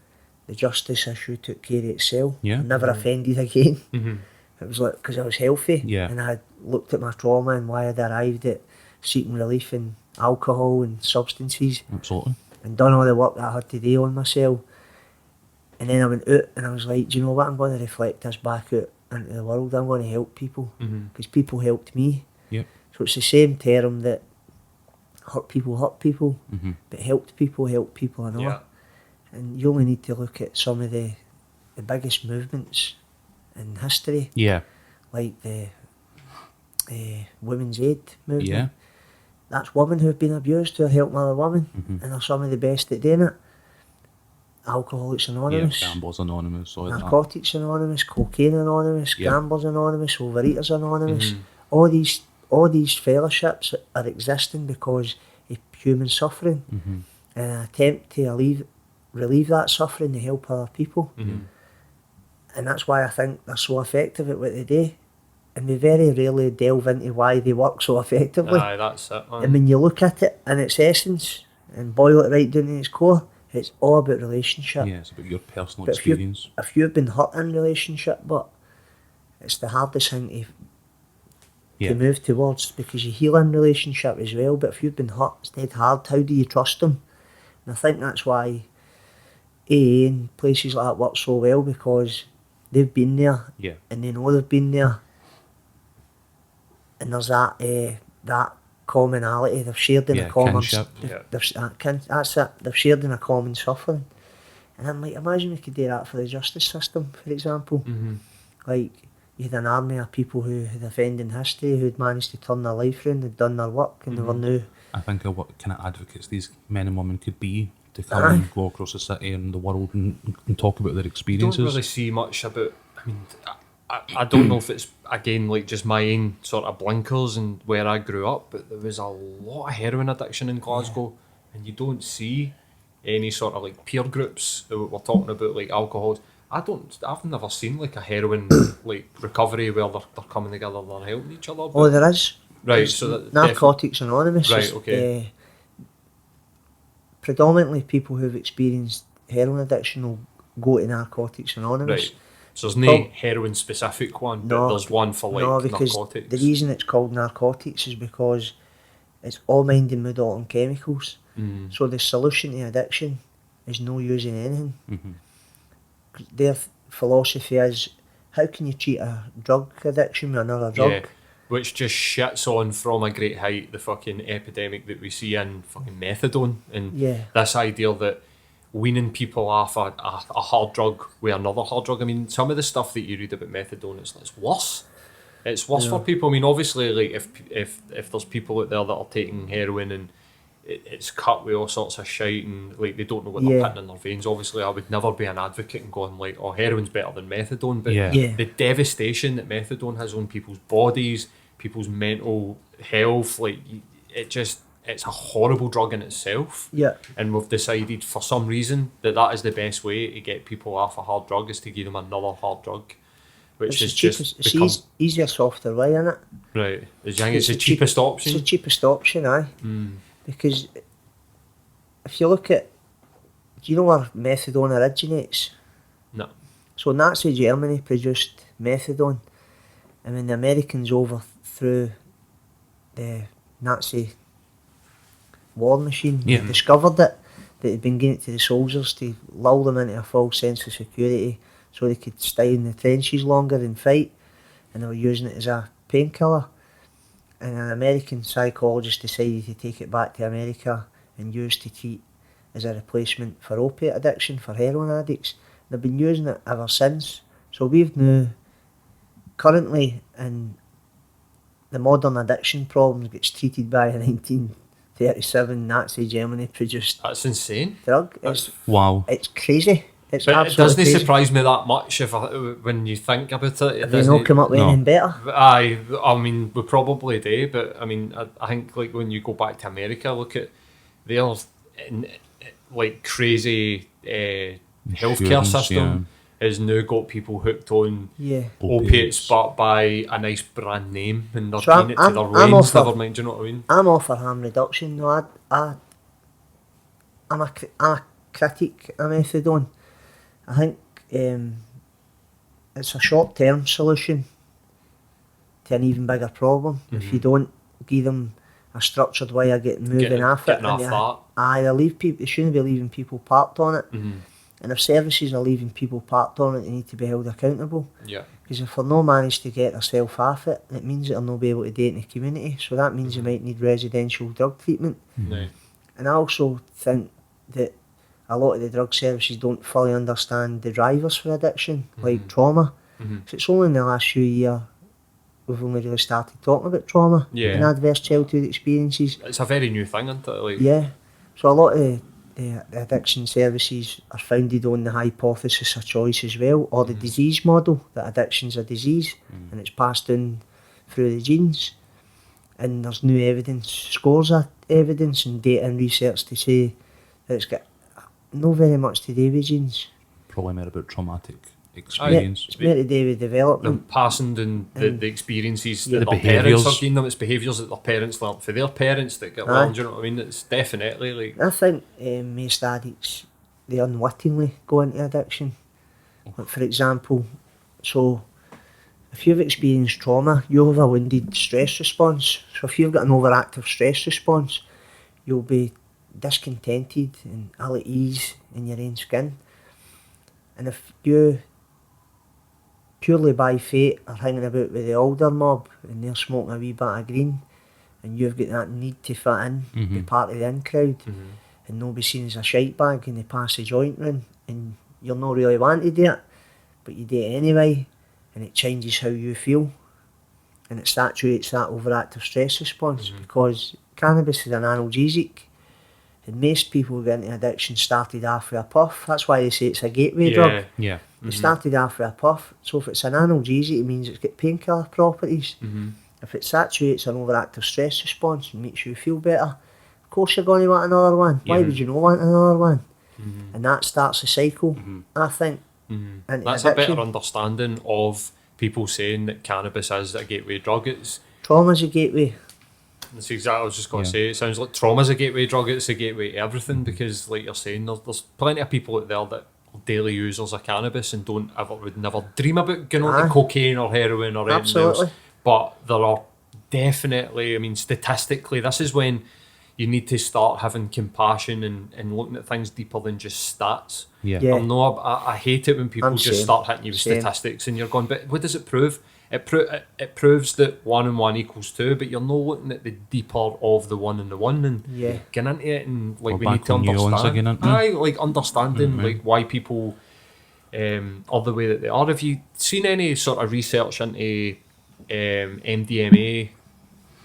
the justice issue took care of itself. Yeah. I never offended again. It was like, because I was healthy. Yeah. And I had looked at my trauma and why I'd arrived at seeking relief in alcohol and substances Absolutely. and done all the work that I had to do on myself. And then I went out and I was like, do you know what, I'm going to reflect this back out into the world. I'm going to help people because people helped me. Yep. So it's the same term that hurt people, but help people and all. Yeah. And you only need to look at some of the biggest movements in history, Yeah. like the women's aid movement. Yeah. That's women who've been abused who are helping other women, and they're some of the best at doing it. Alcoholics Anonymous, Yeah. Gamblers Anonymous. All that. Narcotics Anonymous, Cocaine Anonymous, Yeah. Gamblers Anonymous, Overeaters Anonymous. All these fellowships are existing because of human suffering and an attempt to relieve that suffering to help other people. And that's why I think they're so effective at what they do. And we very rarely delve into why they work so effectively. Aye, that's it, man. And when you look at it in its essence and boil it right down to its core, it's all about relationship. Yeah, it's about your personal But experience. if you've been hurt in relationship, but it's the hardest thing to move towards because you heal in relationship as well. But if you've been hurt, it's dead hard. How do you trust them? And I think that's why AA and places like that work so well because they've been there Yeah. and they know they've been there. And there's that commonality they've shared in a common. Kinship. That's it. They've shared in a common suffering. And I'm like, imagine we could do that for the justice system, for example. Like you had an army of people who had offended in history, who'd managed to turn their life around, had done their work, and they were new. I think of what kind of advocates these men and women could be to come and go across the city and the world and talk about their You experiences. don't really see much about. I mean, I don't know if it's again like just my own sort of blinkers and where I grew up, but there was a lot of heroin addiction in Glasgow, and you don't see any sort of like peer groups that we're talking about, like alcohol. I've never seen like a heroin like recovery where they're coming together, they're helping each other. Oh, there is. Right, There's so that Narcotics Anonymous. Right, is, okay. Predominantly people who've experienced heroin addiction will go to Narcotics Anonymous. Right. So there's no heroin specific one, but No, there's one for like no, because narcotics. the reason it's called narcotics is because it's all mind and mood altering chemicals. So the solution to addiction is no using anything. Their philosophy is, how can you treat a drug addiction with another drug? Yeah, which just shits on from a great height the fucking epidemic that we see in fucking methadone, and this idea that weaning people off a hard drug with another hard drug. I mean, some of the stuff that you read about methadone, it's worse. It's worse for people. I mean, obviously, like if there's people out there that are taking heroin and it's cut with all sorts of shite and like they don't know what they're putting in their veins. Obviously, I would never be an advocate and going like, oh, heroin's better than methadone. But the devastation that methadone has on people's bodies, people's mental health, like it's a horrible drug in itself. Yeah. And we've decided for some reason that is the best way to get people off a hard drug, is to give them another hard drug. Which is just it's easier, softer way, isn't it? Right. You think it's the cheapest option? It's the cheapest option, aye. Because if you look at, do you know where methadone originates? No. So Nazi Germany produced methadone, and when the Americans overthrew the Nazi war machine, they discovered it, that they'd been giving it to the soldiers to lull them into a false sense of security so they could stay in the trenches longer and fight, and they were using it as a painkiller. And an American psychologist decided to take it back to America and use to treat as a replacement for opiate addiction for heroin addicts. They've been using it ever since. So we've now, currently, in the modern addiction problems gets treated by a 1937 Nazi Germany produced That's insane. drug. Wow. It's crazy. It's But it absolutely doesn't crazy. surprise me that much when you think about it. Have they not come up with anything better? I mean, we probably do, but I mean, I think like when you go back to America, look at their like crazy healthcare system has now got people hooked on opiates, but by a nice brand name, and they're doing it to their veins. Never mind, do you know what I mean? I'm all for harm reduction. No, I'm a critic of methadone. I think it's a short-term solution to an even bigger problem. If you don't give them a structured way of getting moving off it, they shouldn't be leaving people parked on it. And if services are leaving people parked on it, they need to be held accountable. Because if they're not managed to get themselves off it, it means that they'll not be able to do it in the community. So that means you might need residential drug treatment. And I also think that a lot of the drug services don't fully understand the drivers for addiction, like trauma. So it's only in the last few years we've only really started talking about trauma and adverse childhood experiences. It's a very new thing, isn't it? So a lot of the addiction services are founded on the hypothesis of choice as well, or the disease model, that addiction's a disease and it's passed down through the genes. And there's new evidence, scores of evidence and data and research to say that it's got not very much to do with genes. Probably more about traumatic experience. It's more to do with development. They're passing down the experiences that The their behaviours. parents are giving them. It's behaviours that their parents learnt for their parents that get learned. Do you know what I mean? It's definitely like... I think most addicts, they unwittingly go into addiction. Like for example, so if you've experienced trauma, you'll have a wounded stress response. So if you've got an overactive stress response, you'll be discontented and ill at ease in your own skin. And if you purely by fate are hanging about with the older mob and they're smoking a wee bit of green and you've got that need to fit in, be part of the in crowd and not be seen as a shite bag and they pass the joint round and you're not really wanting to do it, but you do it anyway, and it changes how you feel and it saturates that overactive stress response because cannabis is an analgesic. And most people who get into addiction started off with a puff. That's why they say it's a gateway drug. They started off with a puff. So if it's an analgesic, it means it's got painkiller properties. If it saturates an overactive stress response and makes you feel better, of course you're going to want another one. Why would you not want another one? and that starts a cycle, I think. Into That's addiction. a better understanding of people saying that cannabis is a gateway drug. Trauma's a gateway. That's exactly what I was just going to Yeah. say. It sounds like trauma's a gateway drug. It's a gateway to everything because, like you're saying, there's plenty of people out there that are daily users of cannabis and would never dream about going on to Aye. cocaine or heroin or anything else. Absolutely. But there are definitely, I mean, statistically, this is when you need to start having compassion and looking at things deeper than just stats. Yeah. Yeah. I hate it when people I'm just same. start hitting you with Same. statistics and you're going, but what does it prove? It proves that 1 and 1 equals 2, but you're not looking at the deeper of the 1 and the 1 and Yeah. getting into it and like We're we need back to on neurons understand. again, aren't we? Aye, like understanding like why people are the way that they are. Have you seen any sort of research into MDMA,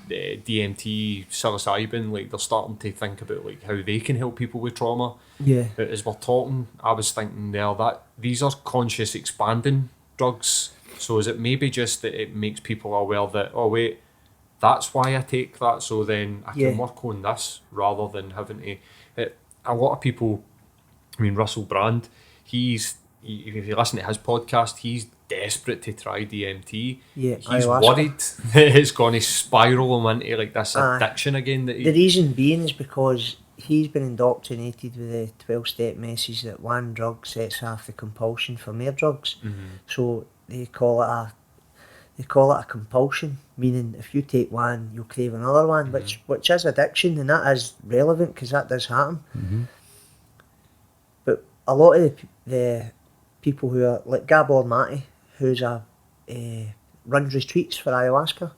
DMT, psilocybin? Like they're starting to think about like how they can help people with trauma. Yeah. But as we're talking, I was thinking there that these are conscious expanding drugs. So is it maybe just that it makes people aware that, oh wait, that's why I take that, so then I Yeah. can work on this rather than having to. A lot of people, I mean Russell Brand, if you listen to his podcast, he's desperate to try DMT. Yeah, He's ayahuasca. worried that it's going to spiral him into like this Aye. addiction again. That The he, reason being is because he's been indoctrinated with the 12-step message that one drug sets half the compulsion for more drugs. So they call it a compulsion, meaning if you take one, you'll crave another one, which is addiction, and that is relevant because that does happen. But a lot of the people who are like Gabor Mate, who's runs retreats for ayahuasca.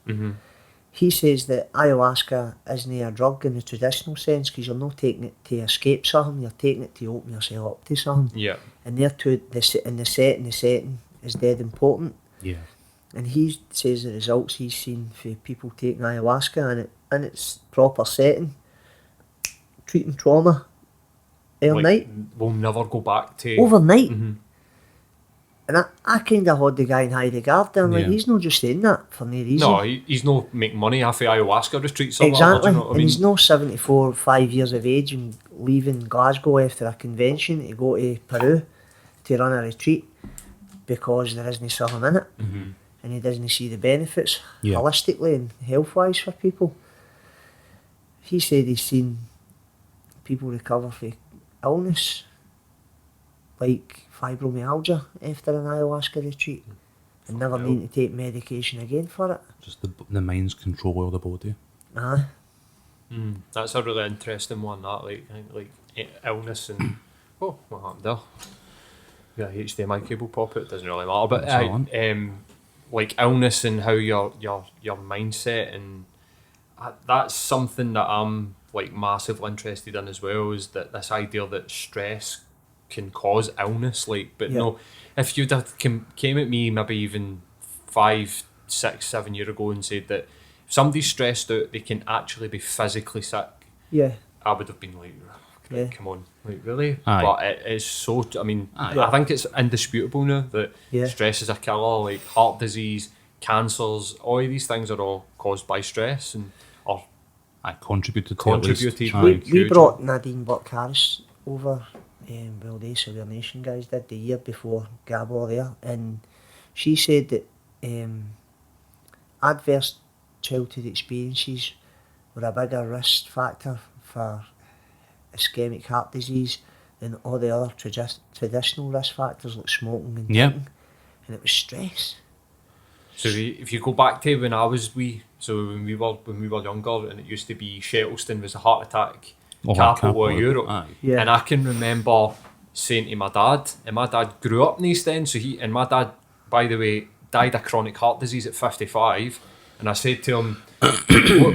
He says that ayahuasca isn't a drug in the traditional sense because you're not taking it to escape something, you're taking it to open yourself up to something. yeah, And they're two, the setting is dead important. Yeah. And he says the results he's seen for people taking ayahuasca and its proper setting, treating trauma overnight. like, we'll never go back to Overnight. Mhm. And I kind of had the guy in high regard there. Like, Yeah. he's not just saying that for no reason. No, he's no making money off of ayahuasca retreats or Exactly. whatever, do you know what I And mean? he's not 74, 5 years of age and leaving Glasgow after a convention to go to Peru to run a retreat because there isn't something in it. And he doesn't see the benefits Yeah. holistically and health-wise for people. He said he's seen people recover from illness like fibromyalgia after an ayahuasca retreat and never hell. need to take medication again for it. Just the mind's control of the body. Aye. That's a really interesting one. That illness and oh, what happened there? Yeah, HDMI cable pop it doesn't really matter, but That's all on. like illness and how your mindset and that's something that I'm like massively interested in as well. Is that this idea that stress can cause illness? Like, but Yeah. no, if you'd have came at me maybe even 5, 6, 7 years ago and said that if somebody's stressed out, they can actually be physically sick, Yeah. I would have been like, Yeah. come on, like really? Aye. But it is so. I mean, Aye. I think it's indisputable now that Yeah. stress is a killer. Like heart disease, cancers, all of these things are all caused by stress and or I contributed to Contributed. at least. Aye. We huge. brought Nadine Burke-Harris over, well, the Silver Nation guys did the year before Gabor there, and she said that adverse childhood experiences were a bigger risk factor for ischemic heart disease than all the other traditional risk factors like smoking and Yeah. drinking, and it was stress. So if you go back to when I was wee, so when we were younger, and it used to be Shettleston was a heart attack capital of Europe, Aye. Yeah. and I can remember saying to my dad, and my dad grew up in East End, so my dad, by the way, died of chronic heart disease at 55, and I said to him,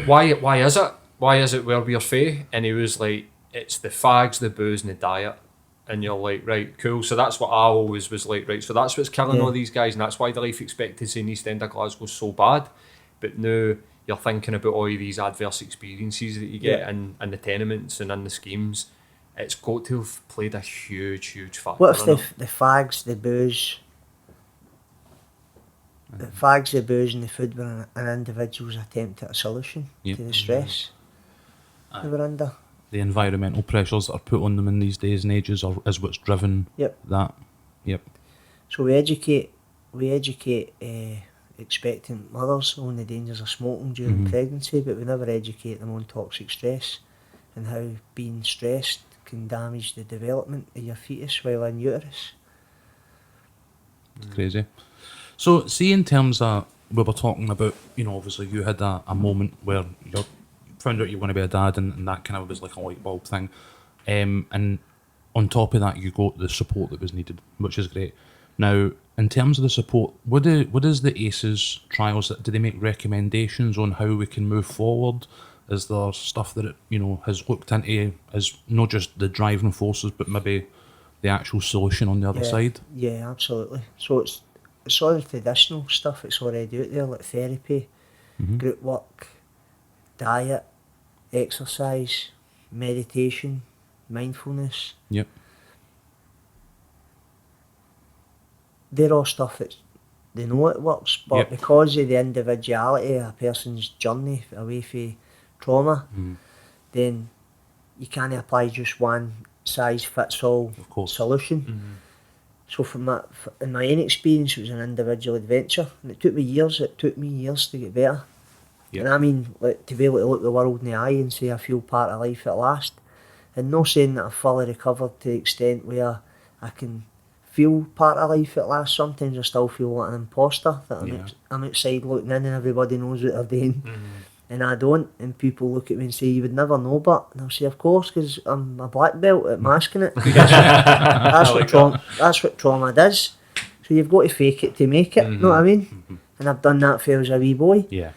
why is it? Why is it where we're fae? And he was like, it's the fags, the booze, and the diet. And you're like, right, cool. So that's what I always was like, right. So that's what's killing Yeah. all these guys, and that's why the life expectancy in East End of Glasgow is so bad. But now you're thinking about all of these adverse experiences that you get Yeah. in the tenements and in the schemes. It's got to have played a huge, huge factor. What if in it. the fags, the booze, and the food were an individual's attempt at a solution Yep. to the stress they were under? the environmental pressures that are put on them in these days and ages is what's driven Yep. that. Yep. So we educate expectant mothers on the dangers of smoking during pregnancy, but we never educate them on toxic stress and how being stressed can damage the development of your fetus while in uterus. It's crazy. So, see, in terms of, we were talking about, obviously you had a moment where you found out you were going to be a dad, and that kind of was like a light bulb thing. And on top of that, you got the support that was needed, which is great. Now, in terms of the support, what is the ACEs trials? Do they make recommendations on how we can move forward? Is there stuff that it, has looked into as not just the driving forces, but maybe the actual solution on the other side? Yeah, absolutely. So it's all the traditional stuff that's already out there, like therapy, group work, diet, exercise, meditation, mindfulness. Yep. They're all stuff that they know it works, but because of the individuality of a person's journey away from trauma, then you can't apply just one size fits all solution. So in my own experience, it was an individual adventure, and it took me years. To get better. Yep. And I mean, like, to be able to look the world in the eye and say I feel part of life at last, and not saying that I've fully recovered to the extent where I can feel part of life at last. Sometimes I still feel like an imposter, that I'm outside looking in and everybody knows what they're doing, and I don't, and people look at me and say, you would never know, but, and I'll say, of course, because I'm a black belt at masking it. That's what trauma does. So you've got to fake it to make it, know what I mean? And I've done that for as a wee boy. Yeah.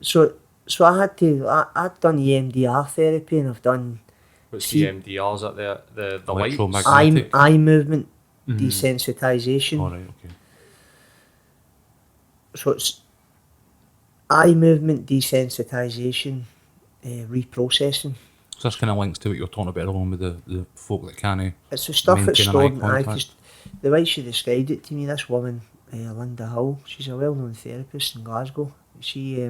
So I'd done EMDR therapy, and I've done... What's EMDR? Is that the lights? Eye movement desensitization. All right, okay. So it's eye movement desensitization, reprocessing. So this kind of links to what you're talking about along with the folk that can't. It's the stuff that's stored in eye. Contact. The way she described it to me, this woman, Linda Hull, she's a well-known therapist in Glasgow. She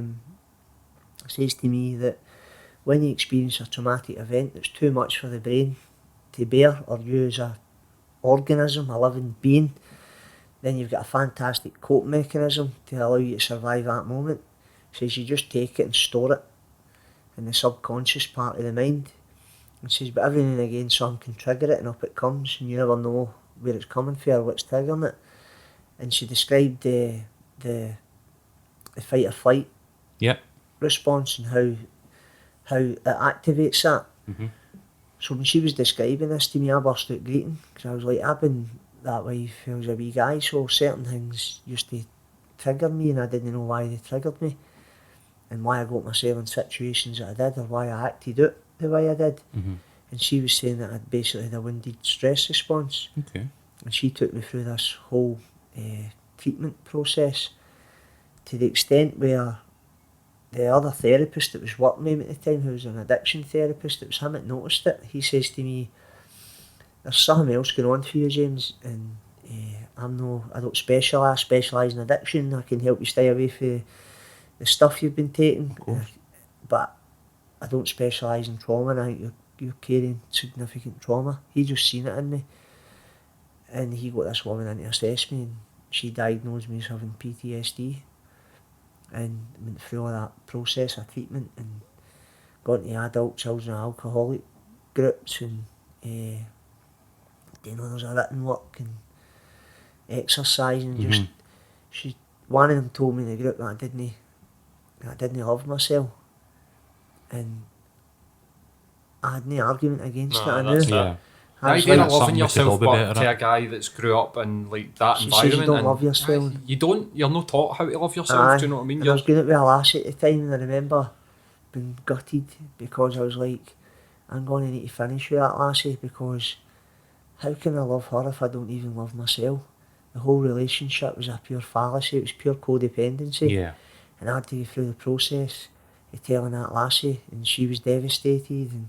says to me that when you experience a traumatic event that's too much for the brain to bear, or you as a organism, a living being, then you've got a fantastic coping mechanism to allow you to survive that moment. Says you just take it and store it in the subconscious part of the mind. And says, but every now and again something can trigger it, and up it comes, and you never know where it's coming from or what's triggering it. And she described the fight or flight response and how it activates that. So when she was describing this to me, I burst out greeting, because I was like, I've been that way when I was a wee guy, so certain things used to trigger me and I didn't know why they triggered me and why I got myself in situations that I did, or why I acted out the way I did. And she was saying that I'd basically had a wounded stress response. Okay. And she took me through this whole treatment process, to the extent where the other therapist that was working with me at the time, who was an addiction therapist, it was him that noticed it. He says to me, there's something else going on for you, James, and I don't specialise in addiction. I can help you stay away from the stuff you've been taking, but I don't specialise in trauma, and I think you're carrying significant trauma. He just seen it in me, and he got this woman in to assess me, and she diagnosed me as having PTSD, and went through all that process of treatment and got into adult children and alcoholic groups, and there's a written work and exercise, and one of them told me in the group that I didn't love myself, and I had no argument against it. I knew. The idea of loving yourself, but to a guy that's grew up in like that environment, you don't love yourself. You're not taught how to love yourself. Do you know what I mean? I was going out with a lassie at the time, and I remember being gutted, because I was like, I'm going to need to finish with that lassie, because how can I love her if I don't even love myself? The whole relationship was a pure fallacy. It was pure codependency. Yeah. And I had to go through the process of telling that lassie, and she was devastated and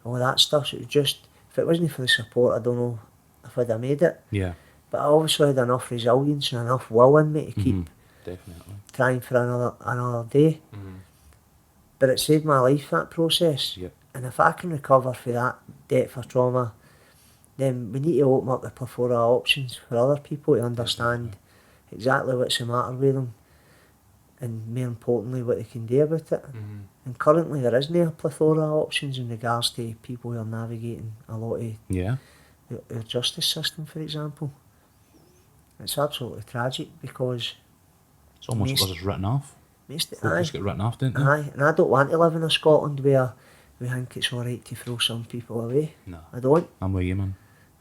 all that stuff. So it was just, if it wasn't for the support, I don't know if I'd have made it. Yeah. But I obviously had enough resilience and enough will in me to keep trying for another day. But it saved my life, that process. Yep. And if I can recover for that depth of trauma, then we need to open up the plethora of options for other people to understand exactly what's the matter with them, and more importantly what they can do about it. And currently there isn't a plethora of options in regards to people who are navigating a lot of the justice system, for example. It's absolutely tragic because It's almost like it's written off. Focus get written off, don't they? Aye, and I don't want to live in a Scotland where we think it's alright to throw some people away. No. I don't. I'm with you, man.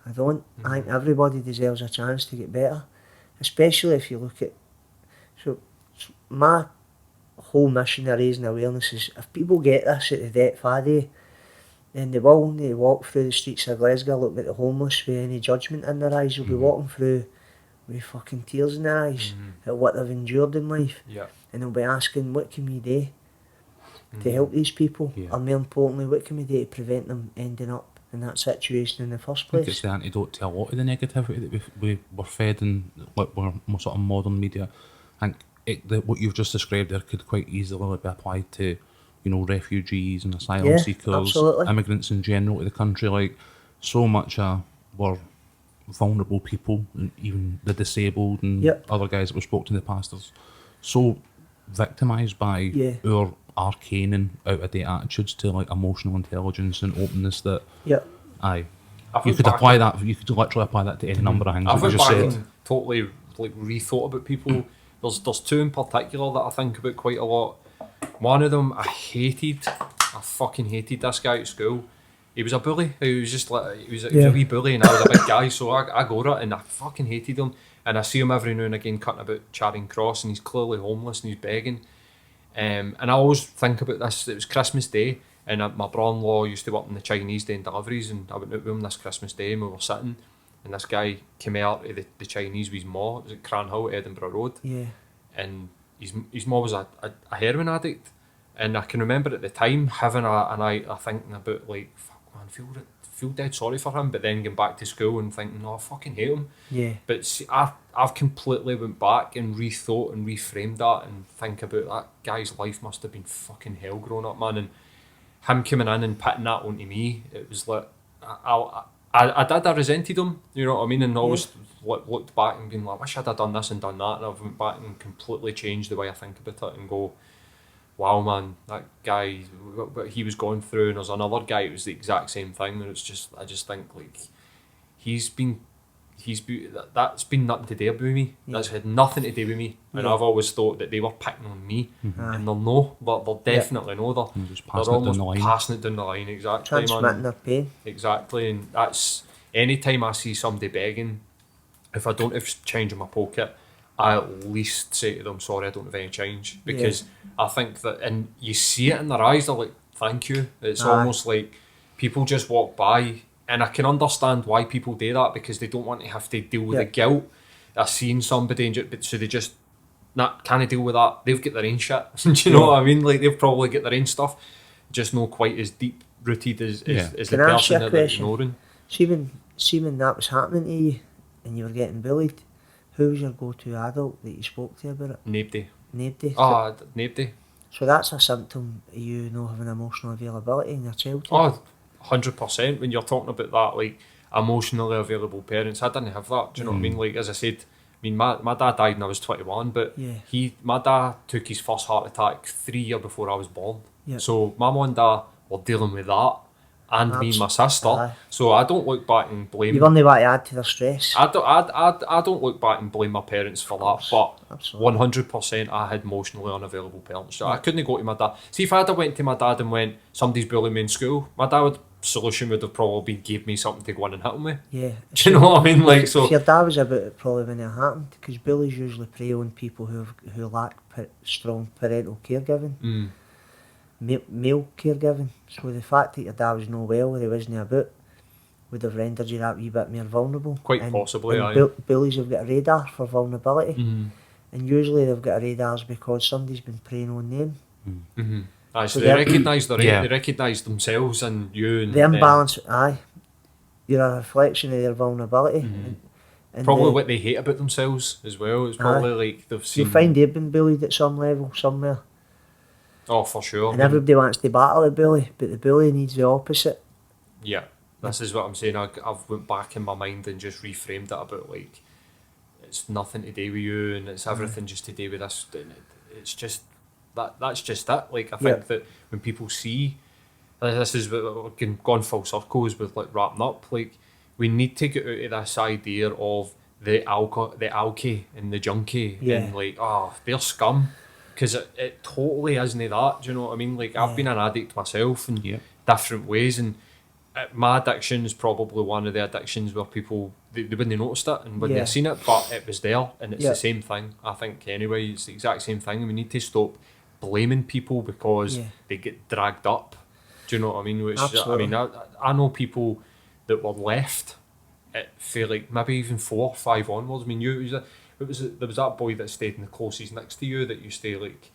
I don't. I think everybody deserves a chance to get better, especially if you look at. So, my whole mission of raising awareness is if people get this at the depth of day, then they will need to walk through the streets of Glasgow looking at the homeless with any judgment in their eyes. They'll be walking through with fucking tears in their eyes at what they've endured in life. Yeah. And they'll be asking, what can we do to help these people? Yeah. Or more importantly, what can we do to prevent them ending up in that situation in the first I think place? it's the antidote to a lot of the negativity that we were fed in like more sort of modern media. I think what you've just described there could quite easily be applied to, you know, refugees and asylum seekers, absolutely. immigrants in general to the country. Like, so much were vulnerable people, and even the disabled and other guys that we spoke to in the past are so victimised by our arcane and out-of-date attitudes to like emotional intelligence and openness that I you could apply that. You could literally apply that to any number of things. I've Like you went just back said. and totally like rethought about people. There's two in particular that I think about quite a lot. One of them I fucking hated this guy at school. He was a bully. He was just like he was a wee bully, and I was a big guy, so I got it, and I fucking hated him. And I see him every now and again cutting about Charing Cross, and he's clearly homeless and he's begging. And I always think about this. It was Christmas Day, and my brother-in-law used to work in the Chinese doing deliveries, and I went out with him this Christmas Day, and we were sitting, and this guy came out of the Chinese with his ma. It was at Cranhill, Edinburgh Road. Yeah. And his ma was a heroin addict, and I can remember at the time having a night thinking about like, fuck man, feel dead sorry for him, but then going back to school and thinking, no, I fucking hate him. Yeah. But see, I've completely went back and rethought and reframed that and think about that guy's life must have been fucking hell growing up, man. And him coming in and putting that onto me, it was like I resented him, you know what I mean, and always looked back and been like, wish I'd have done this and done that, and I've went back and completely changed the way I think about it and go, wow man, that guy, what he was going through, and there's another guy who was the exact same thing, and it's just, I just think like, that's been nothing to do with me. Yeah. That's had nothing to do with me, and I've always thought that they were picking on me, and they're no, but they're definitely no, they're almost passing it down the line, exactly, transmitting their pain. Exactly, and that's, anytime I see somebody begging, if I don't have change in my pocket, I at least say to them, sorry, I don't have any change, because I think that, and you see it in their eyes, they're like, thank you. It's almost like people just walk by, and I can understand why people do that, because they don't want to have to deal with the guilt of seeing somebody, so they just can't deal with that. They've got their own shit. Do you know what I mean? Like, they've probably got their own stuff, just not quite as deep rooted as the person that they're ignoring. See when that was happening to you and you were getting bullied, who was your go-to adult that you spoke to about it? Nobody. Nobody? So that's a symptom of you not having emotional availability in your childhood? 100%. When you're talking about that, like, emotionally available parents, I didn't have that. Do you know what I mean? Like, as I said, I mean, my dad died when I was 21, but my dad took his first heart attack 3 years before I was born. Yeah. So my mum and dad were dealing with that, and me and my sister. So I don't look back and blame. You've only got to add to their stress. I don't look back and blame my parents for that, but 100% I had emotionally unavailable parents. So I couldn't go to my dad. See, if I had went to my dad and went, somebody's bullying me in school, my dad's solution would have probably been give me something to go in and hit me. Yeah. Do you know what I mean? Like, so if your dad was about it probably when it happened, because bullies usually prey on people who lack strong parental caregiving. Male caregiving, so the fact that your dad was no well or he wasn't about would have rendered you that wee bit more vulnerable. Quite possibly, bullies have got a radar for vulnerability, and usually they've got a radars because somebody's been preying on them. So they recognise they recognise themselves and you, and the imbalance. You're a reflection of their vulnerability. And probably what they hate about themselves as well. It's probably like they've seen. You find they've been bullied at some level somewhere. Oh, for sure. And everybody wants to battle the bully, but the bully needs the opposite. Yeah, this is what I'm saying. I've went back in my mind and just reframed it about like it's nothing to do with you and it's everything just to do with this. It's just that's just it. Like I think that when people see this is what we're gone full circles with like wrapping up. Like we need to get out of this idea of the alky and the junkie and like they're scum. Because it totally isn't that, do you know what I mean? Like, I've been an addict myself in different ways, and my addiction is probably one of the addictions where people, they wouldn't noticed it and wouldn't have seen it, but it was there, and it's the same thing, I think, anyway. It's the exact same thing, and we need to stop blaming people because they get dragged up, do you know what I mean? Which, Absolutely. I mean, I know people that were left for like maybe even 4 or 5 onwards. I mean, there was that boy that stayed in the closes next to you that used to like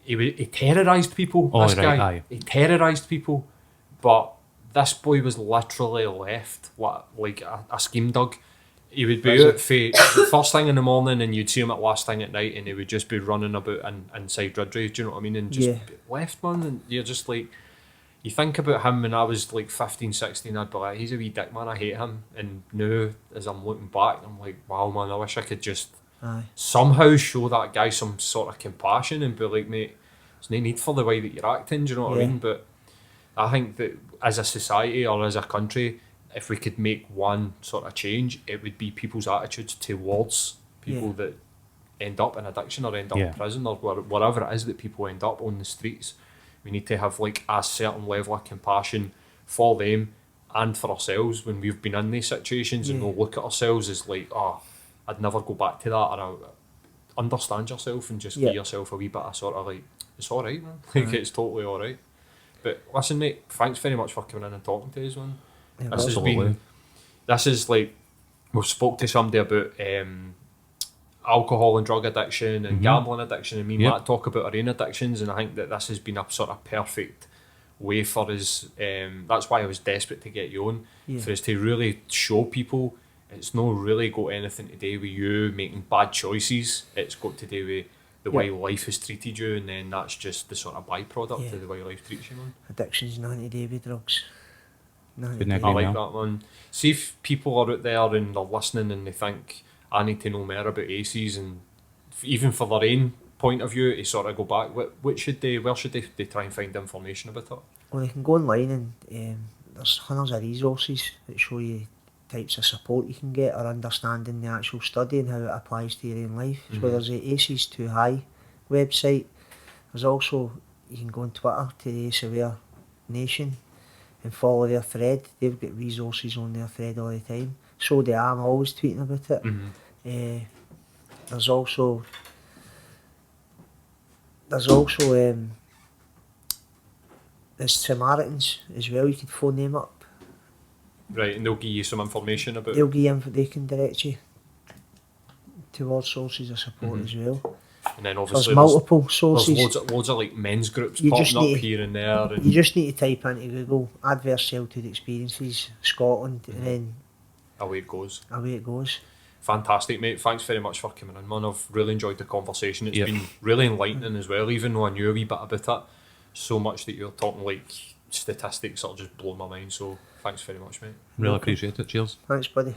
he terrorised people. This guy, he terrorised people, but this boy was literally left like a scheme dog. He would be out for the first thing in the morning, and you'd see him at last thing at night, and he would just be running about inside Ridley. Do you know what I mean? And just left, man. And you're just like, you think about him when I was like 15, 16, I'd be like, he's a wee dick, man, I hate him. And now, as I'm looking back, I'm like, wow, man, I wish I could just somehow show that guy some sort of compassion and be like, mate, there's no need for the way that you're acting, do you know what I mean? But I think that as a society or as a country, if we could make one sort of change, it would be people's attitudes towards people that end up in addiction or end up in prison or wherever it is that people end up on the streets. We need to have like a certain level of compassion for them and for ourselves when we've been in these situations, and we'll look at ourselves as like, I'd never go back to that, or understand yourself and just give yourself a wee bit of sort of like, it's alright, man. Like it's totally alright. But listen, mate, thanks very much for coming in and talking to us, man. This is like, we've spoke to somebody about alcohol and drug addiction and gambling addiction, and me and Matt talk about our own addictions, and I think that this has been a sort of perfect way for us. That's why I was desperate to get you on, for us to really show people it's not really got anything to do with you making bad choices. It's got to do with the way life has treated you, and then that's just the sort of byproduct of the way life treats you, man. Addiction's nothing to do with drugs. I like that, man. See if people are out there and they're listening and they think, I need to know more about ACEs, and even for their own point of view to sort of go back, where should they try and find information about it? Well, they can go online and there's hundreds of resources that show you types of support you can get or understanding the actual study and how it applies to your own life. So there's the ACEs Too High website. There's also, you can go on Twitter to the Ace Aware Nation and follow their thread. They've got resources on their thread all the time. So do I, I'm always tweeting about it. There's also there's Samaritans as well. You could phone them up. Right, and they'll give you some information about. They can direct you towards sources of support as well. And then obviously there's multiple sources. There's loads of like men's groups popping up here and there. And you just need to type into Google adverse childhood experiences Scotland, and then away it goes. Fantastic, mate. Thanks very much for coming in, man. I've really enjoyed the conversation. It's been really enlightening as well, even though I knew a wee bit about it. So much that you're talking like statistics that just blown my mind. So thanks very much, mate. Really appreciate it. Cheers. Thanks, buddy.